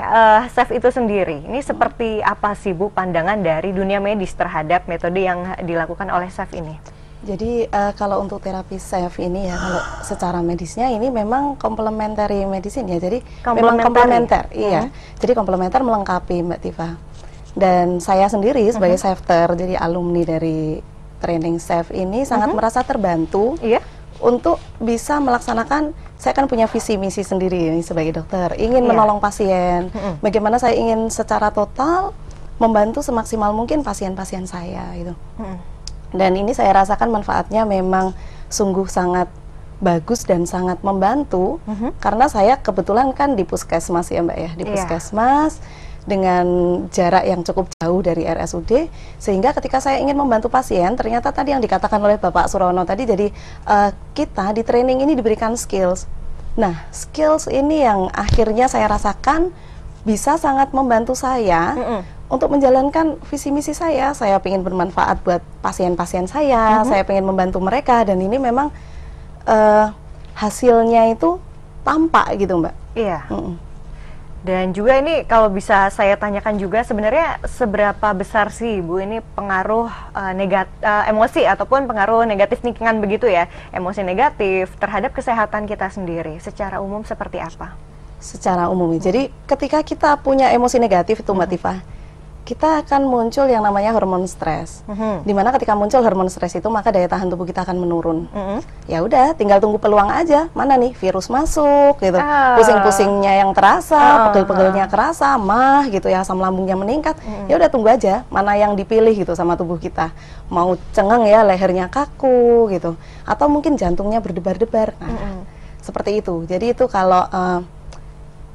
S2: SAFE itu sendiri, ini seperti apa sih Bu pandangan dari dunia medis terhadap metode yang dilakukan oleh SAFE ini?
S3: Jadi kalau untuk terapi SAFE ini ya, kalau secara medisnya ini memang complementary medicine ya, jadi memang komplementer, iya. Jadi komplementer melengkapi Mbak Tifa. Dan saya sendiri sebagai safeter, jadi alumni dari training SAFE ini sangat merasa terbantu untuk bisa melaksanakan. Saya kan punya visi misi sendiri ini sebagai dokter, ingin menolong pasien. Bagaimana saya ingin secara total membantu semaksimal mungkin pasien-pasien saya gitu. Dan ini saya rasakan manfaatnya memang sungguh sangat bagus dan sangat membantu, karena saya kebetulan kan di puskesmas ya Mbak ya, di puskesmas dengan jarak yang cukup jauh dari RSUD, sehingga ketika saya ingin membantu pasien, ternyata tadi yang dikatakan oleh Bapak Surono tadi, jadi kita di training ini diberikan skills. Nah, skills ini yang akhirnya saya rasakan bisa sangat membantu saya untuk menjalankan visi misi saya ingin bermanfaat buat pasien-pasien saya pengen membantu mereka, dan ini memang hasilnya itu tampak gitu, Mbak.
S1: Iya. Dan juga ini kalau bisa saya tanyakan juga, sebenarnya seberapa besar sih Ibu ini pengaruh emosi ataupun pengaruh negatif lingkungan begitu ya, emosi negatif terhadap kesehatan kita sendiri secara umum seperti apa?
S3: Secara umum, jadi ketika kita punya emosi negatif itu Mbak Tifa, kita akan muncul yang namanya hormon stres. Dimana ketika muncul hormon stres itu, maka daya tahan tubuh kita akan menurun. Ya udah, tinggal tunggu peluang aja. Mana nih virus masuk gitu, pusing-pusingnya yang terasa, pegel-pegelnya kerasa, mah gitu ya, asam lambungnya meningkat. Ya udah tunggu aja, mana yang dipilih gitu sama tubuh kita. Mau cengeng ya, lehernya kaku gitu, atau mungkin jantungnya berdebar-debar. Nah, seperti itu. Jadi itu kalau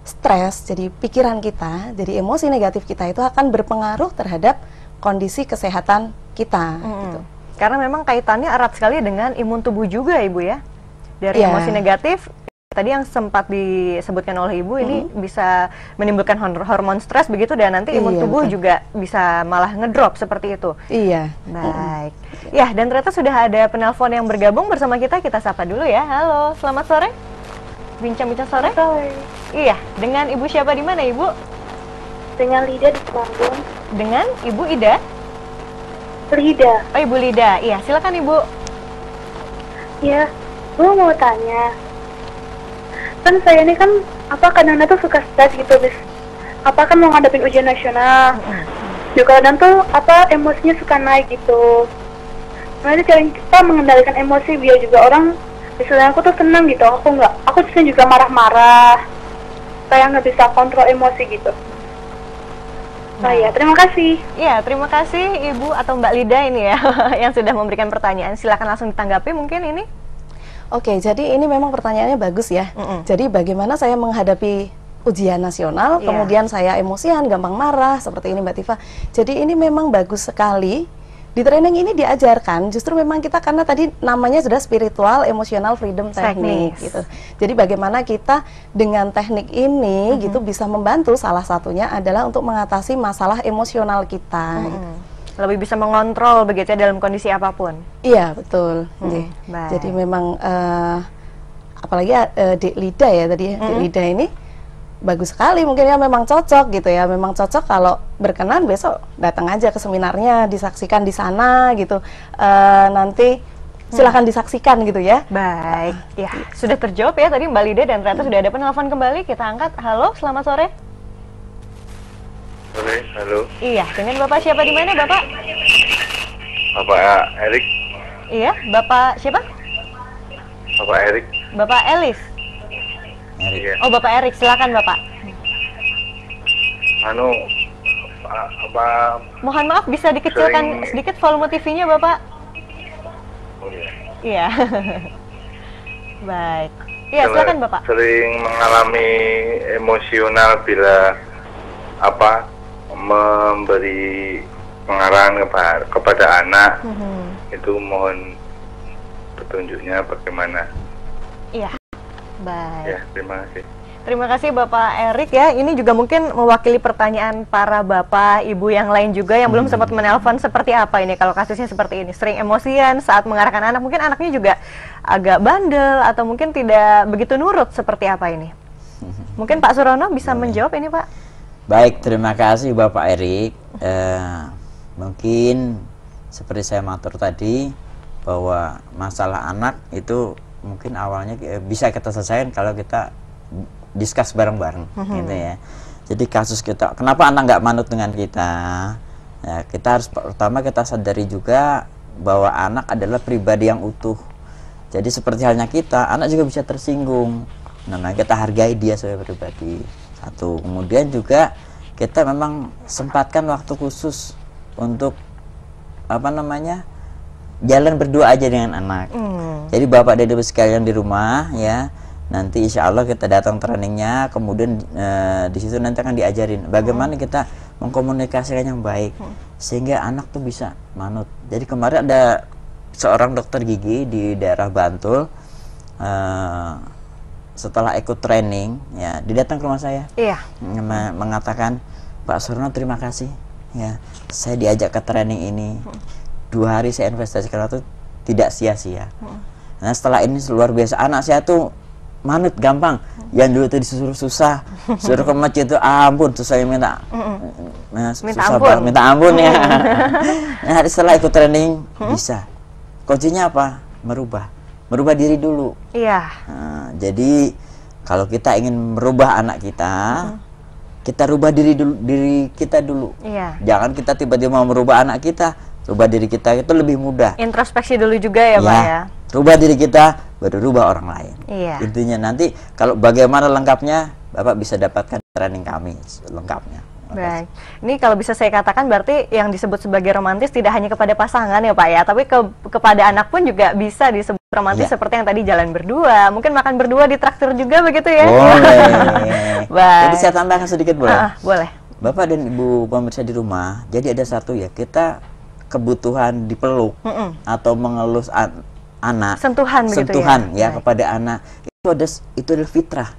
S3: stres, jadi pikiran kita, jadi emosi negatif kita itu akan berpengaruh terhadap kondisi kesehatan kita. Gitu.
S1: Karena memang kaitannya erat sekali dengan imun tubuh juga, Ibu ya. Dari emosi negatif, tadi yang sempat disebutkan oleh Ibu, ini bisa menimbulkan hormon stres begitu, dan nanti imun tubuh juga bisa malah ngedrop seperti itu.
S3: Iya.
S1: Baik. Ya, dan ternyata sudah ada penelpon yang bergabung bersama kita. Kita sapa dulu ya. Halo, selamat sore. Bincang-bincang sore. Iya, dengan Ibu siapa, di mana Ibu?
S5: Dengan Lida di Temanggung.
S1: Dengan Ibu Ida?
S5: Lida.
S1: Oh, Ibu Lida. Iya, silakan Ibu.
S5: Iya, gue mau tanya. Kan saya ini kan kadang-kadang tuh suka stres gitu, bis. Kan mau ngadepin ujian nasional. Juga kadang tuh emosinya suka naik gitu. Nah, itu cara kita mengendalikan emosi biar juga orang, misalnya aku tuh senang gitu, aku juga marah-marah, kayak nggak bisa kontrol emosi gitu. Ya, terima kasih.
S1: Iya, terima kasih Ibu atau Mbak Lida ini ya yang sudah memberikan pertanyaan. Silakan langsung ditanggapi mungkin ini.
S3: Oke, jadi ini memang pertanyaannya bagus ya. Jadi bagaimana saya menghadapi ujian nasional, kemudian saya emosian, gampang marah, seperti ini Mbak Tifa. Jadi ini memang bagus sekali. Di training ini diajarkan, justru memang kita, karena tadi namanya sudah spiritual emotional freedom technique gitu. Jadi bagaimana kita dengan teknik ini gitu bisa membantu, salah satunya adalah untuk mengatasi masalah emosional kita.
S1: Lebih bisa mengontrol begitu ya dalam kondisi apapun.
S3: Iya, betul. Jadi memang apalagi Dek Lida ya tadi, Dek Lida ini bagus sekali, mungkin ya memang cocok gitu ya, memang cocok kalau berkenan besok datang aja ke seminarnya, disaksikan di sana gitu, nanti silahkan disaksikan gitu ya.
S1: Baik, ya sudah terjawab ya tadi Mbak Lida, dan ternyata sudah ada penelpon kembali, kita angkat. Halo, selamat sore.
S6: Sore, halo.
S1: Iya, dengan Bapak siapa, di mana Bapak?
S6: Bapak Erik.
S1: Iya, Bapak siapa?
S6: Bapak Erik.
S1: Bapak Elis.
S6: Iya.
S1: Oh, Bapak Erik, silakan Bapak. Mohon maaf, bisa dikecilkan sedikit volume TV-nya Bapak?
S6: Oh iya.
S1: Iya. Baik. Iya, silakan Bapak.
S6: Sering mengalami emosional bila memberi pengarahan kepada anak. Itu mohon petunjuknya bagaimana.
S1: Iya. Baik.
S6: Ya, terima kasih.
S1: Terima kasih Bapak Erik ya. Ini juga mungkin mewakili pertanyaan para bapak, ibu yang lain juga yang belum sempat menelpon, seperti apa ini kalau kasusnya seperti ini. Sering emosian saat mengarahkan anak, mungkin anaknya juga agak bandel atau mungkin tidak begitu nurut, seperti apa ini? Mungkin Pak Surono bisa menjawab ini, Pak.
S2: Baik, terima kasih Bapak Erik. Mungkin seperti saya matur tadi, bahwa masalah anak itu mungkin awalnya bisa kita selesaikan kalau kita discuss bareng-bareng, gitu ya. Jadi kasus kita, kenapa anak nggak manut dengan kita? Ya, kita harus pertama kita sadari juga bahwa anak adalah pribadi yang utuh. Jadi seperti halnya kita, anak juga bisa tersinggung. Nah, kita hargai dia sebagai pribadi. Satu, kemudian juga kita memang sempatkan waktu khusus untuk jalan berdua aja dengan anak. Jadi Bapak dan Ibu sekalian di rumah ya, nanti insya Allah kita datang trainingnya, kemudian di situ nanti akan diajarin bagaimana kita mengkomunikasikan yang baik sehingga anak tuh bisa manut. Jadi kemarin ada seorang dokter gigi di daerah Bantul, setelah ikut training ya, dia datang ke rumah saya, mengatakan, Pak Surno terima kasih ya saya diajak ke training ini, 2 hari saya investasikan waktu tidak sia-sia. Nah setelah ini luar biasa, anak saya tuh manut gampang. Yang dulu tuh disuruh susah, suruh ke masjid itu ampun susahnya minta, susah banget minta ampun ya. Nah setelah ikut training bisa. Kuncinya apa? Merubah diri dulu.
S1: Iya.
S2: Nah, jadi kalau kita ingin merubah anak kita, kita rubah diri kita dulu.
S1: Iya.
S2: Jangan kita tiba-tiba mau merubah anak kita, rubah diri kita itu lebih mudah.
S1: Introspeksi dulu juga ya, Pak ya.
S2: Rubah diri kita, baru rubah orang lain.
S1: Iya.
S2: Intinya nanti kalau bagaimana lengkapnya, Bapak bisa dapatkan training kami lengkapnya.
S1: Baik, ini kalau bisa saya katakan berarti yang disebut sebagai romantis tidak hanya kepada pasangan ya Pak ya, tapi kepada anak pun juga bisa disebut romantis seperti yang tadi jalan berdua, mungkin makan berdua di traktir juga begitu ya?
S2: Boleh.
S1: Baik.
S2: Jadi saya tambahkan sedikit boleh?
S1: Boleh.
S2: Bapak dan Ibu pemirsa di rumah, jadi ada satu ya, kita kebutuhan dipeluk atau mengelus anak,
S1: sentuhan
S2: ya kepada anak itu adalah fitrah.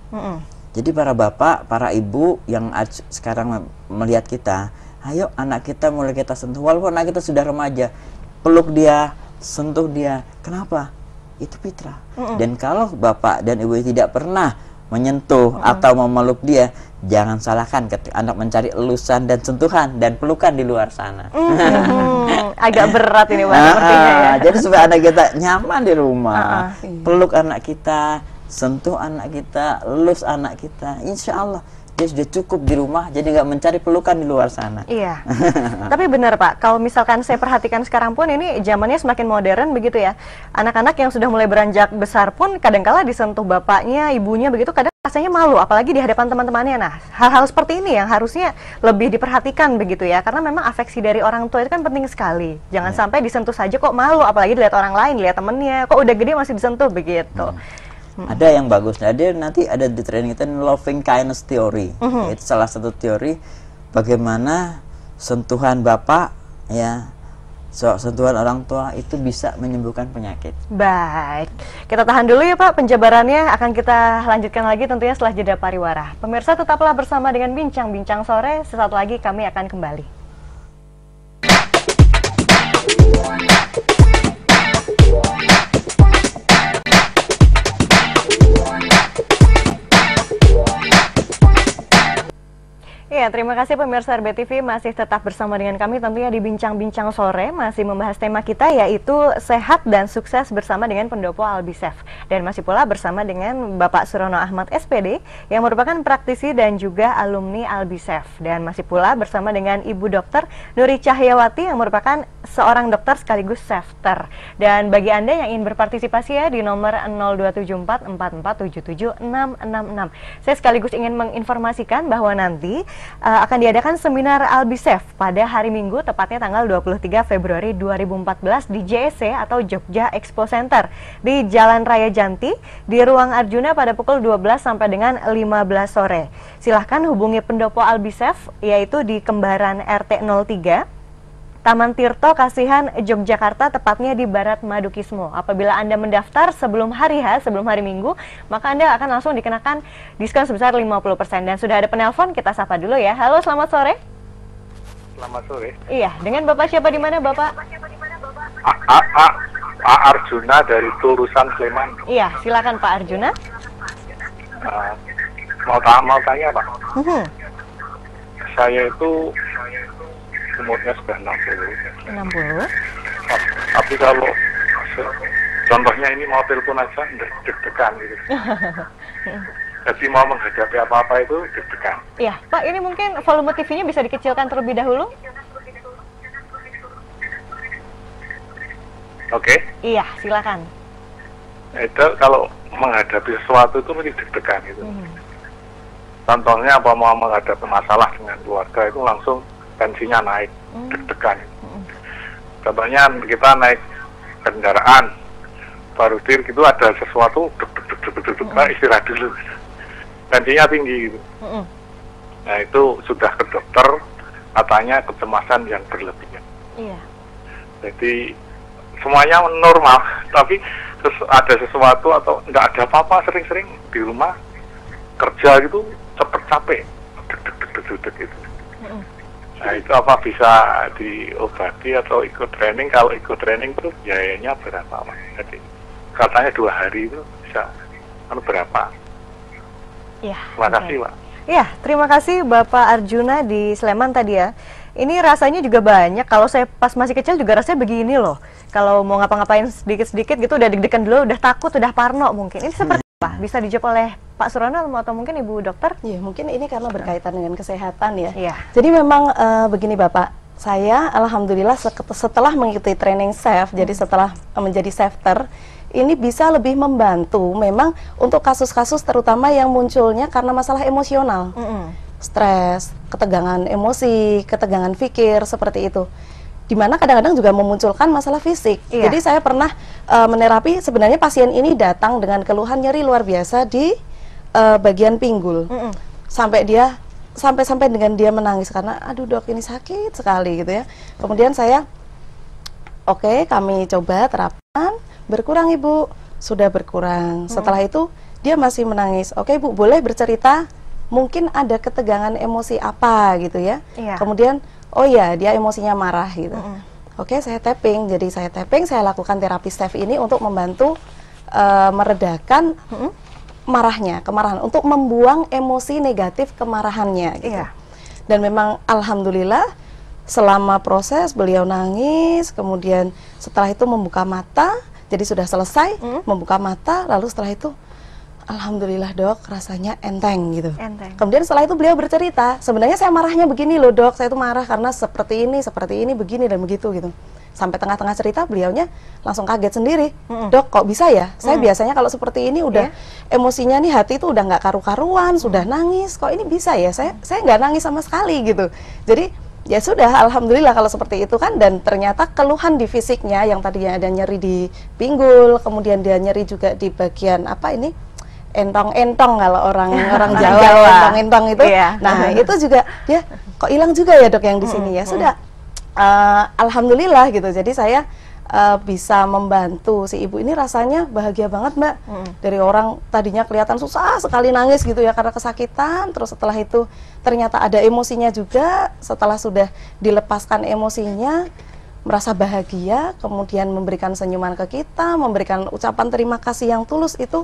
S2: Jadi para bapak, para ibu yang sekarang melihat kita, ayo anak kita mulai kita sentuh, walaupun anak kita sudah remaja, peluk dia, sentuh dia. Kenapa? Itu fitrah. Dan kalau bapak dan ibu tidak pernah menyentuh atau memeluk dia, jangan salahkan ketika anak mencari elusan dan sentuhan dan pelukan di luar sana.
S1: Agak berat ini Pak sepertinya ya.
S2: Jadi supaya anak kita nyaman di rumah, peluk anak kita, sentuh anak kita, elus anak kita, insya Allah dia sudah cukup di rumah, jadi nggak mencari pelukan di luar sana.
S1: Iya. Tapi benar Pak, kalau misalkan saya perhatikan sekarang pun ini zamannya semakin modern begitu ya. Anak-anak yang sudah mulai beranjak besar pun kadangkala disentuh bapaknya, ibunya begitu, kadang rasanya malu, apalagi di hadapan teman-temannya. Nah, hal-hal seperti ini yang harusnya lebih diperhatikan begitu ya, karena memang afeksi dari orang tua itu kan penting sekali. Jangan sampai disentuh saja kok malu, apalagi dilihat orang lain, dilihat temennya, kok udah gede masih disentuh begitu.
S2: Ada yang bagus, nanti ada di training itu loving kindness theory. Itu salah satu teori bagaimana sentuhan bapak ya, sentuhan orang tua itu bisa menyembuhkan penyakit.
S1: Baik, kita tahan dulu ya Pak penjabarannya, akan kita lanjutkan lagi tentunya setelah jeda pariwara. Pemirsa tetaplah bersama dengan Bincang-Bincang Sore, sesaat lagi kami akan kembali. Ya, terima kasih pemirsa RBTV masih tetap bersama dengan kami tentunya di Bincang-Bincang Sore, masih membahas tema kita yaitu sehat dan sukses bersama dengan pendopo Albisef, dan masih pula bersama dengan Bapak Surono Ahmad SPD yang merupakan praktisi dan juga alumni Albisef, dan masih pula bersama dengan Ibu Dokter Nuri Cahyawati yang merupakan seorang dokter sekaligus safter. Dan bagi Anda yang ingin berpartisipasi ya di nomor 0274 4477666, saya sekaligus ingin menginformasikan bahwa nanti akan diadakan seminar Albisef pada hari Minggu, tepatnya tanggal 23 Februari 2014 di JSC atau Jogja Expo Center di Jalan Raya Janti di Ruang Arjuna pada pukul 12 sampai dengan 15 sore. Silahkan hubungi pendopo Albisef yaitu di Kembaran RT 03 Taman Tirto Kasihan, Yogyakarta, tepatnya di Barat Madukismo. Apabila Anda mendaftar sebelum hari H, sebelum hari Minggu, maka Anda akan langsung dikenakan diskon sebesar 50%. Dan sudah ada penelpon, kita sapa dulu ya. Halo, selamat sore.
S6: Selamat sore.
S1: Iya, dengan Bapak siapa di mana, Bapak?
S6: Pak Arjuna dari Turusan Sleman.
S1: Iya, silakan Pak Arjuna.
S6: Mau tanya Pak. Saya itu umurnya sudah 60. Tapi kalau contohnya ini mau telepon aja deg-degan gitu. Jadi mau menghadapi apa-apa itu deg-degan.
S1: Iya, Pak, ini mungkin volume TV-nya bisa dikecilkan terlebih dahulu.
S6: Oke.
S1: Iya, silakan.
S6: Itu kalau menghadapi sesuatu itu mesti deg-degan gitu. Contohnya apa, mau menghadapi masalah dengan keluarga itu langsung tensinya naik, deg-degan. Contohnya kita naik kendaraan, baru gitu ada sesuatu, deg-deg, istirahat dulu. Tensinya tinggi gitu. Nah itu sudah ke dokter, katanya kecemasan yang berlebihan.
S1: Iya.
S6: Jadi semuanya normal, tapi ada sesuatu atau nggak ada apa-apa, sering-sering di rumah kerja gitu cepet capek, deg-deg gitu. Nah itu apa bisa diobati atau ikut training? Kalau ikut training itu biayanya berapa, Mas? Jadi katanya 2 hari itu bisa berapa?
S1: Ya.
S6: Terima kasih, Pak.
S1: Ya, terima kasih Bapak Arjuna di Sleman tadi ya. Ini rasanya juga banyak. Kalau saya pas masih kecil juga rasanya begini loh. Kalau mau ngapa-ngapain sedikit-sedikit gitu udah deg-degan dulu, udah takut, udah parno mungkin. Ini seperti apa? Bisa dijawab oleh Pak Surono atau mungkin Ibu Dokter?
S3: Iya, mungkin ini karena berkaitan dengan kesehatan ya.
S1: Iya.
S3: Jadi memang begini Bapak, saya alhamdulillah setelah mengikuti training chef, jadi setelah menjadi chefter, ini bisa lebih membantu memang untuk kasus-kasus terutama yang munculnya karena masalah emosional. Stres, ketegangan emosi, ketegangan pikir, seperti itu. Dimana kadang-kadang juga memunculkan masalah fisik.
S1: Iya.
S3: Jadi saya pernah menerapi, sebenarnya pasien ini datang dengan keluhan nyeri luar biasa di bagian pinggul. Sampai dengan dia menangis karena aduh dok ini sakit sekali gitu ya. Kemudian saya kami coba terapkan, berkurang ibu, sudah berkurang. Setelah itu dia masih menangis. Oke bu, boleh bercerita, mungkin ada ketegangan emosi apa gitu ya.
S1: Iya.
S3: Kemudian oh ya dia emosinya marah gitu. Oke, saya tapping. Jadi saya tapping, saya lakukan terapi chef ini untuk membantu meredakan kemarahan, untuk membuang emosi negatif kemarahannya gitu.
S1: Iya.
S3: Dan memang alhamdulillah selama proses beliau nangis, kemudian setelah itu membuka mata, jadi sudah selesai membuka mata, lalu setelah itu alhamdulillah dok rasanya enteng gitu. Kemudian setelah itu beliau bercerita, sebenarnya saya marahnya begini loh dok, saya itu marah karena seperti ini, begini dan begitu gitu. Sampai tengah-tengah cerita beliaunya langsung kaget sendiri, dok kok bisa ya? Saya biasanya kalau seperti ini udah emosinya nih, hati itu udah nggak karu-karuan, sudah nangis, kok ini bisa ya? Saya nggak nangis sama sekali gitu. Jadi ya sudah, alhamdulillah kalau seperti itu kan. Dan ternyata keluhan di fisiknya yang tadinya ada nyeri di pinggul, kemudian dia nyeri juga di bagian entong kalau orang Jawa entong itu.
S1: Iya.
S3: Nah itu juga ya kok hilang juga ya dok yang di sini ya. Sudah alhamdulillah gitu. Jadi saya bisa membantu si ibu ini, rasanya bahagia banget mbak. Dari orang tadinya kelihatan susah sekali nangis gitu ya karena kesakitan, terus setelah itu ternyata ada emosinya juga. Setelah sudah dilepaskan emosinya, merasa bahagia, kemudian memberikan senyuman ke kita, memberikan ucapan terima kasih yang tulus, itu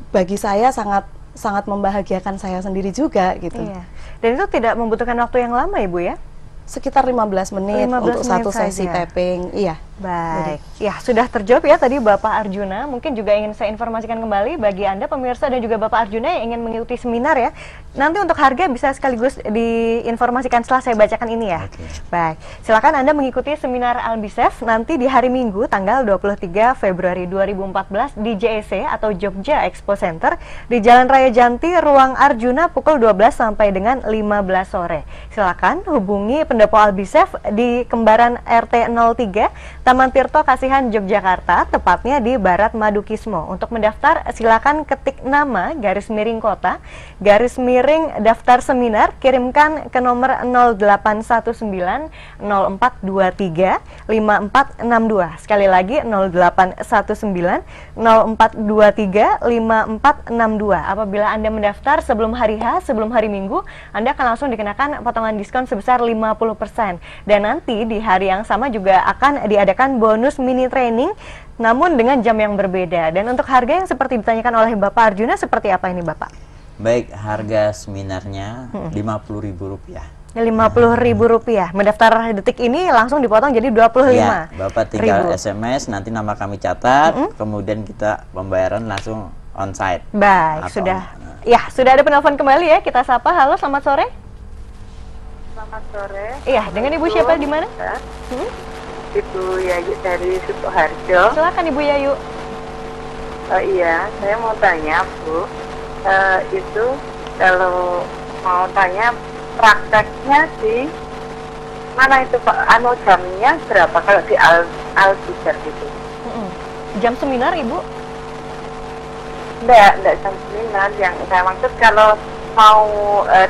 S3: bagi saya sangat membahagiakan saya sendiri juga gitu.
S1: Iya. Dan itu tidak membutuhkan waktu yang lama Ibu ya?
S3: Sekitar 15 menit untuk satu sesi tapping. Iya.
S1: Baik. Ya, sudah terjawab ya tadi Bapak Arjuna. Mungkin juga ingin saya informasikan kembali bagi Anda pemirsa dan juga Bapak Arjuna yang ingin mengikuti seminar ya. Nanti untuk harga bisa sekaligus diinformasikan setelah saya bacakan ini ya. Baik. Silakan Anda mengikuti seminar Albisef nanti di hari Minggu tanggal 23 Februari 2014 di JEC atau Jogja Expo Center di Jalan Raya Janti, Ruang Arjuna pukul 12 sampai dengan 15 sore. Silakan hubungi pendopo Albisef di Kembaran RT 03 Taman Tirto Kasihan Yogyakarta, tepatnya di Barat Madukismo. Untuk mendaftar silakan ketik nama _kota _daftar seminar, kirimkan ke nomor 0819 0423 5462. Sekali lagi 0819 0423 5462. Apabila Anda mendaftar sebelum hari H, sebelum hari Minggu, Anda akan langsung dikenakan potongan diskon sebesar 50%. Dan nanti di hari yang sama juga akan diadakan bonus mini training, namun dengan jam yang berbeda. Dan untuk harga yang seperti ditanyakan oleh Bapak Arjuna, seperti apa ini Bapak?
S2: Baik, harga seminarnya Rp50.000.
S1: Rp50.000. Mendaftar detik ini langsung dipotong jadi 25.
S2: Ya, Bapak tinggal SMS, nanti nama kami catat, kemudian kita pembayaran langsung onsite.
S1: Baik, sudah ada penelpon kembali ya, kita sapa. Halo, selamat sore.
S5: Selamat sore.
S1: Iya, dengan Ibu siapa di mana?
S5: Ibu Yayu dari Sukoharjo.
S1: Silakan Ibu Yayu.
S5: Iya, saya mau tanya Bu, itu kalau mau tanya prakteknya di mana itu Pak? Jamnya berapa kalau di Albisef itu?
S1: Jam seminar Ibu?
S5: Enggak jam seminar. Yang saya maksud kalau mau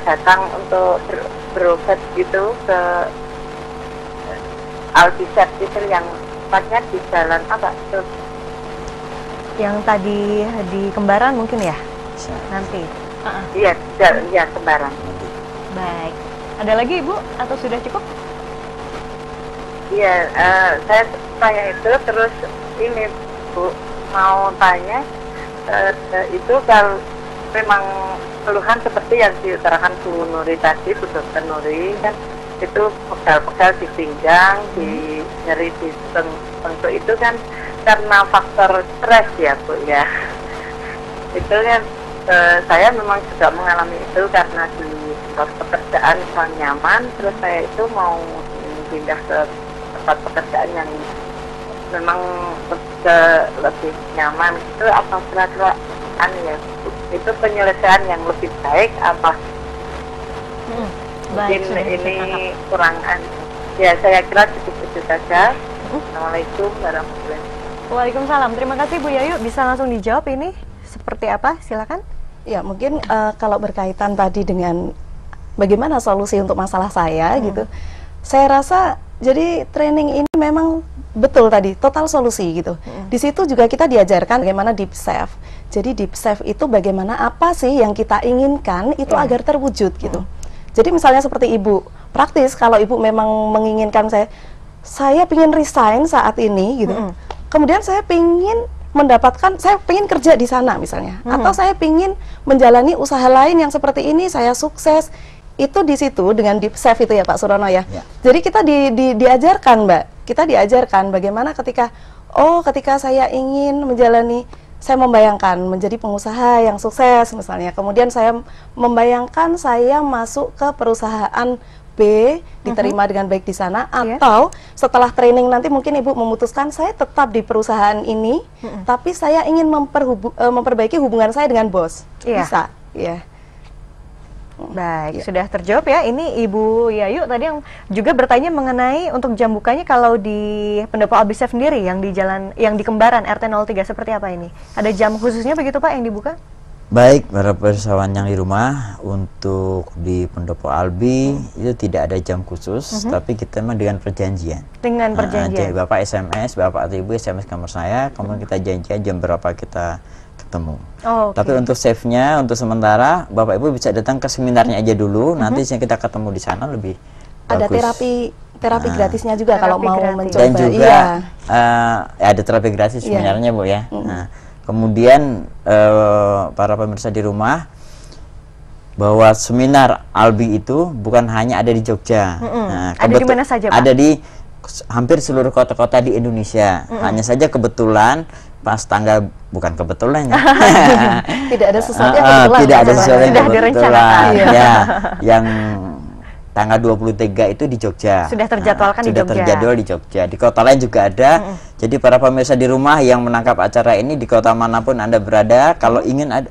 S5: datang untuk berobat gitu ke Albisef itu yang tempatnya di jalan apa itu?
S1: Yang tadi di Kembaran mungkin ya? Nanti.
S5: Iya, Kembaran.
S1: Baik. Ada lagi Ibu atau sudah cukup?
S7: Iya, saya tanya itu, terus ini Bu mau tanya, itu kalau memang keluhan seperti yang diutarakan Bu Nuri tadi, Bu Dokter Nuri, kan itu pegal-pegal di pinggang, di nyeri di bentuk itu kan karena faktor stres ya Bu ya. Itu kan saya memang juga mengalami itu karena di pekerjaan kurang nyaman, terus saya itu mau pindah ke tempat pekerjaan yang memang lebih nyaman itu, apa kira-kira ya itu penyelesaian yang lebih baik apa mungkin ini kurang ya, saya kira cukup itu saja. Assalamualaikum warahmatullahi wabarakatuh.
S1: Waalaikumsalam, terima kasih Bu Yayu, bisa langsung dijawab ini seperti apa, silakan.
S3: Ya, mungkin kalau berkaitan tadi dengan bagaimana solusi untuk masalah saya gitu, saya rasa jadi training ini memang betul tadi total solusi gitu. Di situ juga kita diajarkan bagaimana deep safe. Jadi deep safe itu bagaimana apa sih yang kita inginkan itu agar terwujud gitu. Jadi misalnya seperti Ibu, praktis kalau Ibu memang menginginkan saya ingin resign saat ini gitu. Kemudian saya ingin mendapatkan, saya ingin kerja di sana misalnya, atau saya ingin menjalani usaha lain yang seperti ini, saya sukses, itu di situ dengan deep safe itu ya Pak Surono ya. Jadi kita diajarkan Mbak, kita diajarkan bagaimana ketika saya ingin menjalani, saya membayangkan menjadi pengusaha yang sukses misalnya, kemudian saya membayangkan saya masuk ke perusahaan B, diterima dengan baik di sana, atau setelah training nanti mungkin Ibu memutuskan saya tetap di perusahaan ini, tapi saya ingin memperbaiki hubungan saya dengan bos. Bisa, ya.
S1: Baik, sudah terjawab ya. Ini Ibu Yayu tadi yang juga bertanya mengenai untuk jam bukanya kalau di Pendopo Albisef sendiri yang di Kembaran RT 03 seperti apa ini? Ada jam khususnya begitu Pak yang dibuka?
S2: Baik, para persawan yang di rumah, untuk di Pendopo Albi itu tidak ada jam khusus, tapi kita memang dengan perjanjian.
S1: Dengan perjanjian.
S2: Bapak SMS, Bapak atau Ibu SMS kamar saya, kemudian kita janjian jam berapa kita ketemu. Tapi untuk save-nya, untuk sementara Bapak Ibu bisa datang ke seminarnya aja dulu, nanti kita ketemu di sana lebih
S3: ada
S2: bagus.
S3: terapi gratisnya juga kalau mau mencoba.
S2: Dan juga ada terapi gratis sebenarnya Bu ya. Kemudian para pemirsa di rumah, bahwa seminar Albi itu bukan hanya ada di Jogja.
S1: Ada di mana saja Pak?
S2: Ada di hampir seluruh kota-kota di Indonesia. Hanya saja kebetulan pas tanggal, bukan kebetulan ya.
S3: Tidak ada sesuatu yang kebetulan.
S2: Tidak ada sesuatu yang kebetulan. Ya, yang tanggal 23 itu di Jogja.
S1: Sudah terjadwalkan di Jogja.
S2: Sudah terjadwal di Jogja. Di kota lain juga ada. Jadi para pemirsa di rumah yang menangkap acara ini di kota manapun Anda berada, kalau ingin ada,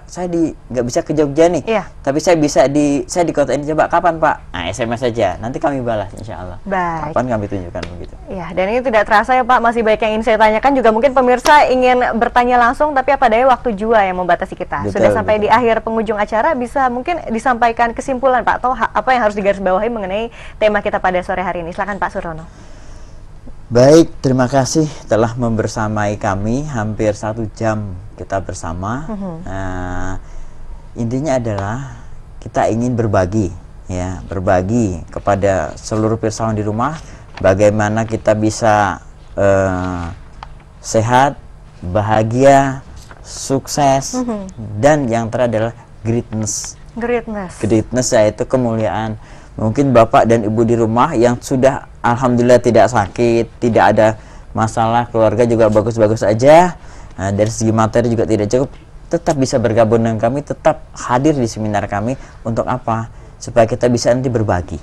S2: saya nggak bisa ke Jogja nih, tapi saya di kota ini, coba kapan Pak? Nah, SMS saja, nanti kami balas insya Allah.
S1: Baik.
S2: Kapan kami tunjukkan begitu.
S1: Ya, dan ini tidak terasa ya Pak, masih banyak yang ingin saya tanyakan, juga mungkin pemirsa ingin bertanya langsung, tapi apa daya waktu jua yang membatasi kita.
S2: Betul,
S1: sudah sampai di akhir penghujung acara, bisa mungkin disampaikan kesimpulan Pak, atau apa yang harus digarisbawahi mengenai tema kita pada sore hari ini. Silakan Pak Surono.
S2: Baik, terima kasih telah membersamai kami hampir 1 jam kita bersama. Intinya adalah kita ingin berbagi, ya, berbagi kepada seluruh pirsawan di rumah bagaimana kita bisa sehat, bahagia, sukses, dan yang terakhir adalah greatness. Greatness yaitu kemuliaan. Mungkin Bapak dan Ibu di rumah yang sudah alhamdulillah tidak sakit, tidak ada masalah, keluarga juga bagus-bagus aja, dari segi materi juga tidak cukup, tetap bisa bergabung dengan kami, tetap hadir di seminar kami. Untuk apa? Supaya kita bisa nanti berbagi.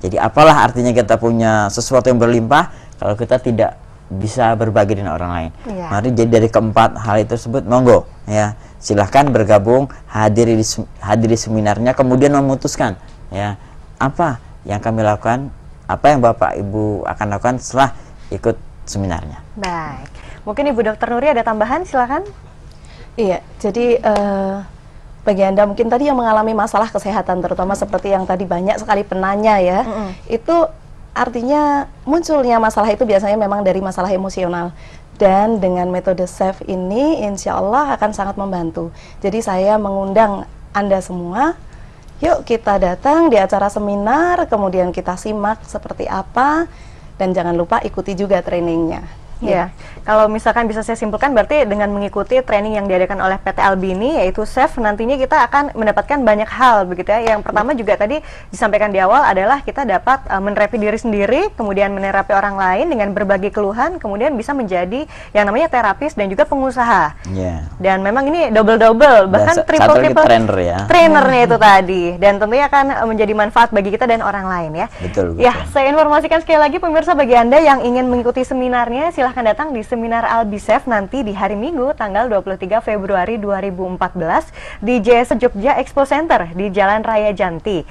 S2: Jadi apalah artinya kita punya sesuatu yang berlimpah kalau kita tidak bisa berbagi dengan orang lain. Mari jadi dari keempat hal itu tersebut, monggo ya, silahkan bergabung, hadiri seminarnya, kemudian memutuskan ya apa yang kami lakukan, apa yang Bapak Ibu akan lakukan setelah ikut seminarnya.
S1: Baik, mungkin Ibu Dokter Nuri ada tambahan, silakan.
S3: Iya, jadi bagi Anda mungkin tadi yang mengalami masalah kesehatan, terutama seperti yang tadi banyak sekali penanya ya, itu artinya munculnya masalah itu biasanya memang dari masalah emosional. Dan dengan metode SAFE ini insya Allah akan sangat membantu. Jadi saya mengundang Anda semua Yuk kita datang di acara seminar, kemudian kita simak seperti apa, dan jangan lupa ikuti juga trainingnya.
S1: Ya, kalau misalkan bisa saya simpulkan berarti dengan mengikuti training yang diadakan oleh PT Albi ini, yaitu chef, nantinya kita akan mendapatkan banyak hal begitu ya. Yang pertama juga tadi disampaikan di awal adalah kita dapat menerapi diri sendiri, kemudian menerapi orang lain dengan berbagai keluhan, kemudian bisa menjadi yang namanya terapis dan juga pengusaha. Dan memang ini double-double, bahkan triple-triple
S2: trainer ya.
S1: Trainernya itu tadi, dan tentunya akan menjadi manfaat bagi kita dan orang lain ya.
S2: Betul.
S1: Ya, saya informasikan sekali lagi pemirsa, bagi Anda yang ingin mengikuti seminarnya, silahkan datang di seminar Albi Chef nanti di hari Minggu tanggal 23 Februari 2014 di JS Jogja Expo Center di Jalan Raya Janti.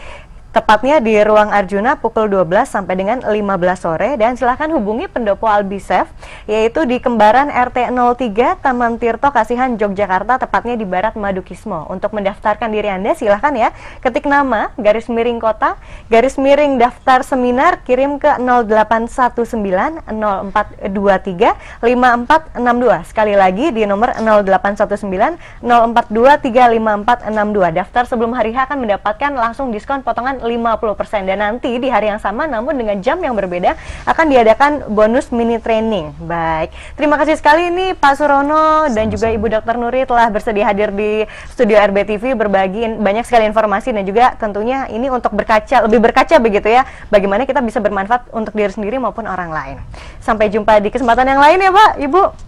S1: Tepatnya di Ruang Arjuna pukul 12 sampai dengan 15 sore, dan silahkan hubungi pendopo Albi Chef yaitu di Kembaran RT 03 Taman Tirto Kasihan Yogyakarta, tepatnya di Barat Madukismo. Untuk mendaftarkan diri Anda silahkan ya, ketik nama _kota _daftar seminar, kirim ke 0819 0423 5462. Sekali lagi di nomor 0819 0423 5462. Daftar sebelum hari H akan mendapatkan langsung diskon potongan 50%, dan nanti di hari yang sama namun dengan jam yang berbeda akan diadakan bonus mini training. Baik, terima kasih sekali ini Pak Surono dan juga Ibu Dr. Nuri telah bersedia hadir di studio RBTV, berbagi banyak sekali informasi, dan juga tentunya ini untuk lebih berkaca begitu ya, bagaimana kita bisa bermanfaat untuk diri sendiri maupun orang lain. Sampai jumpa di kesempatan yang lain ya Pak, Ibu.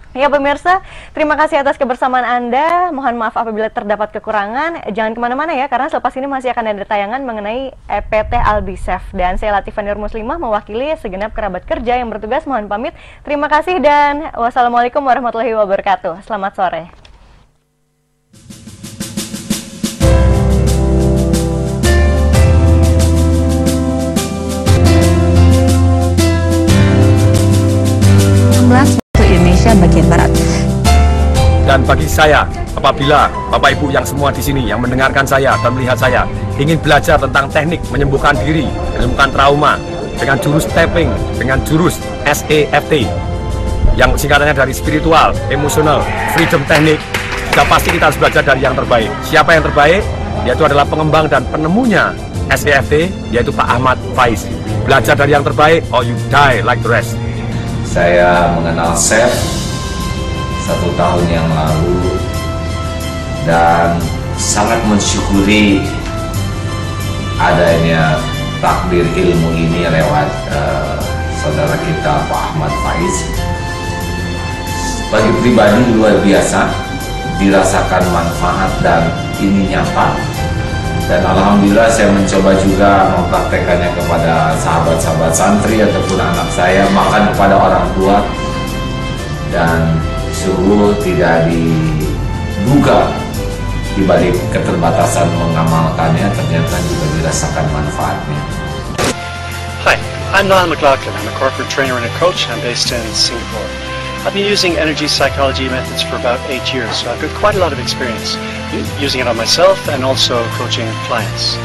S1: Ya pemirsa, terima kasih atas kebersamaan Anda. Mohon maaf apabila terdapat kekurangan. Jangan kemana-mana ya, karena selepas ini masih akan ada tayangan mengenai PT Albi Chef. Dan saya Latifah Nur Muslimah mewakili segenap kerabat kerja yang bertugas. Mohon pamit. Terima kasih dan wassalamualaikum warahmatullahi wabarakatuh. Selamat sore.
S8: Indonesia bagian Barat.
S9: Dan bagi saya, apabila Bapak Ibu yang semua di sini yang mendengarkan saya dan melihat saya ingin belajar tentang teknik menyembuhkan diri, menyembuhkan trauma dengan jurus tapping, dengan jurus SEFT yang singkatannya dari spiritual, emosional, freedom teknik, sudah pasti kita harus belajar dari yang terbaik. Siapa yang terbaik? Yaitu adalah pengembang dan penemunya SEFT, yaitu Pak Ahmad Faiz. Belajar dari yang terbaik, or you die like the rest.
S10: Saya mengenal Chef 1 tahun yang lalu dan sangat mensyukuri adanya takdir ilmu ini lewat saudara kita Pak Ahmad Faiz. Bagi pribadi luar biasa, dirasakan manfaat dan ini nyata. Dan alhamdulillah saya mencoba juga mempraktekannya kepada sahabat-sahabat santri ataupun anak saya, bahkan kepada orang tua, dan sungguh tidak diduga di balik keterbatasan mengamalkannya ternyata juga dirasakan manfaatnya.
S11: Hi, I'm Niall McLaughlin. I'm a corporate trainer and a coach. I'm based in Singapore. I've been using energy psychology methods for about 8 years, so I've got quite a lot of experience using it on myself and also coaching clients.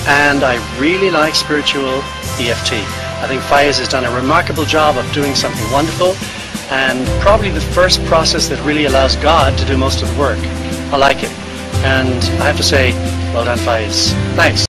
S11: And I really like spiritual EFT. I think Faiz has done a remarkable job of doing something wonderful, and probably the first process that really allows God to do most of the work. I like it, and I have to say, well done Faiz. Thanks.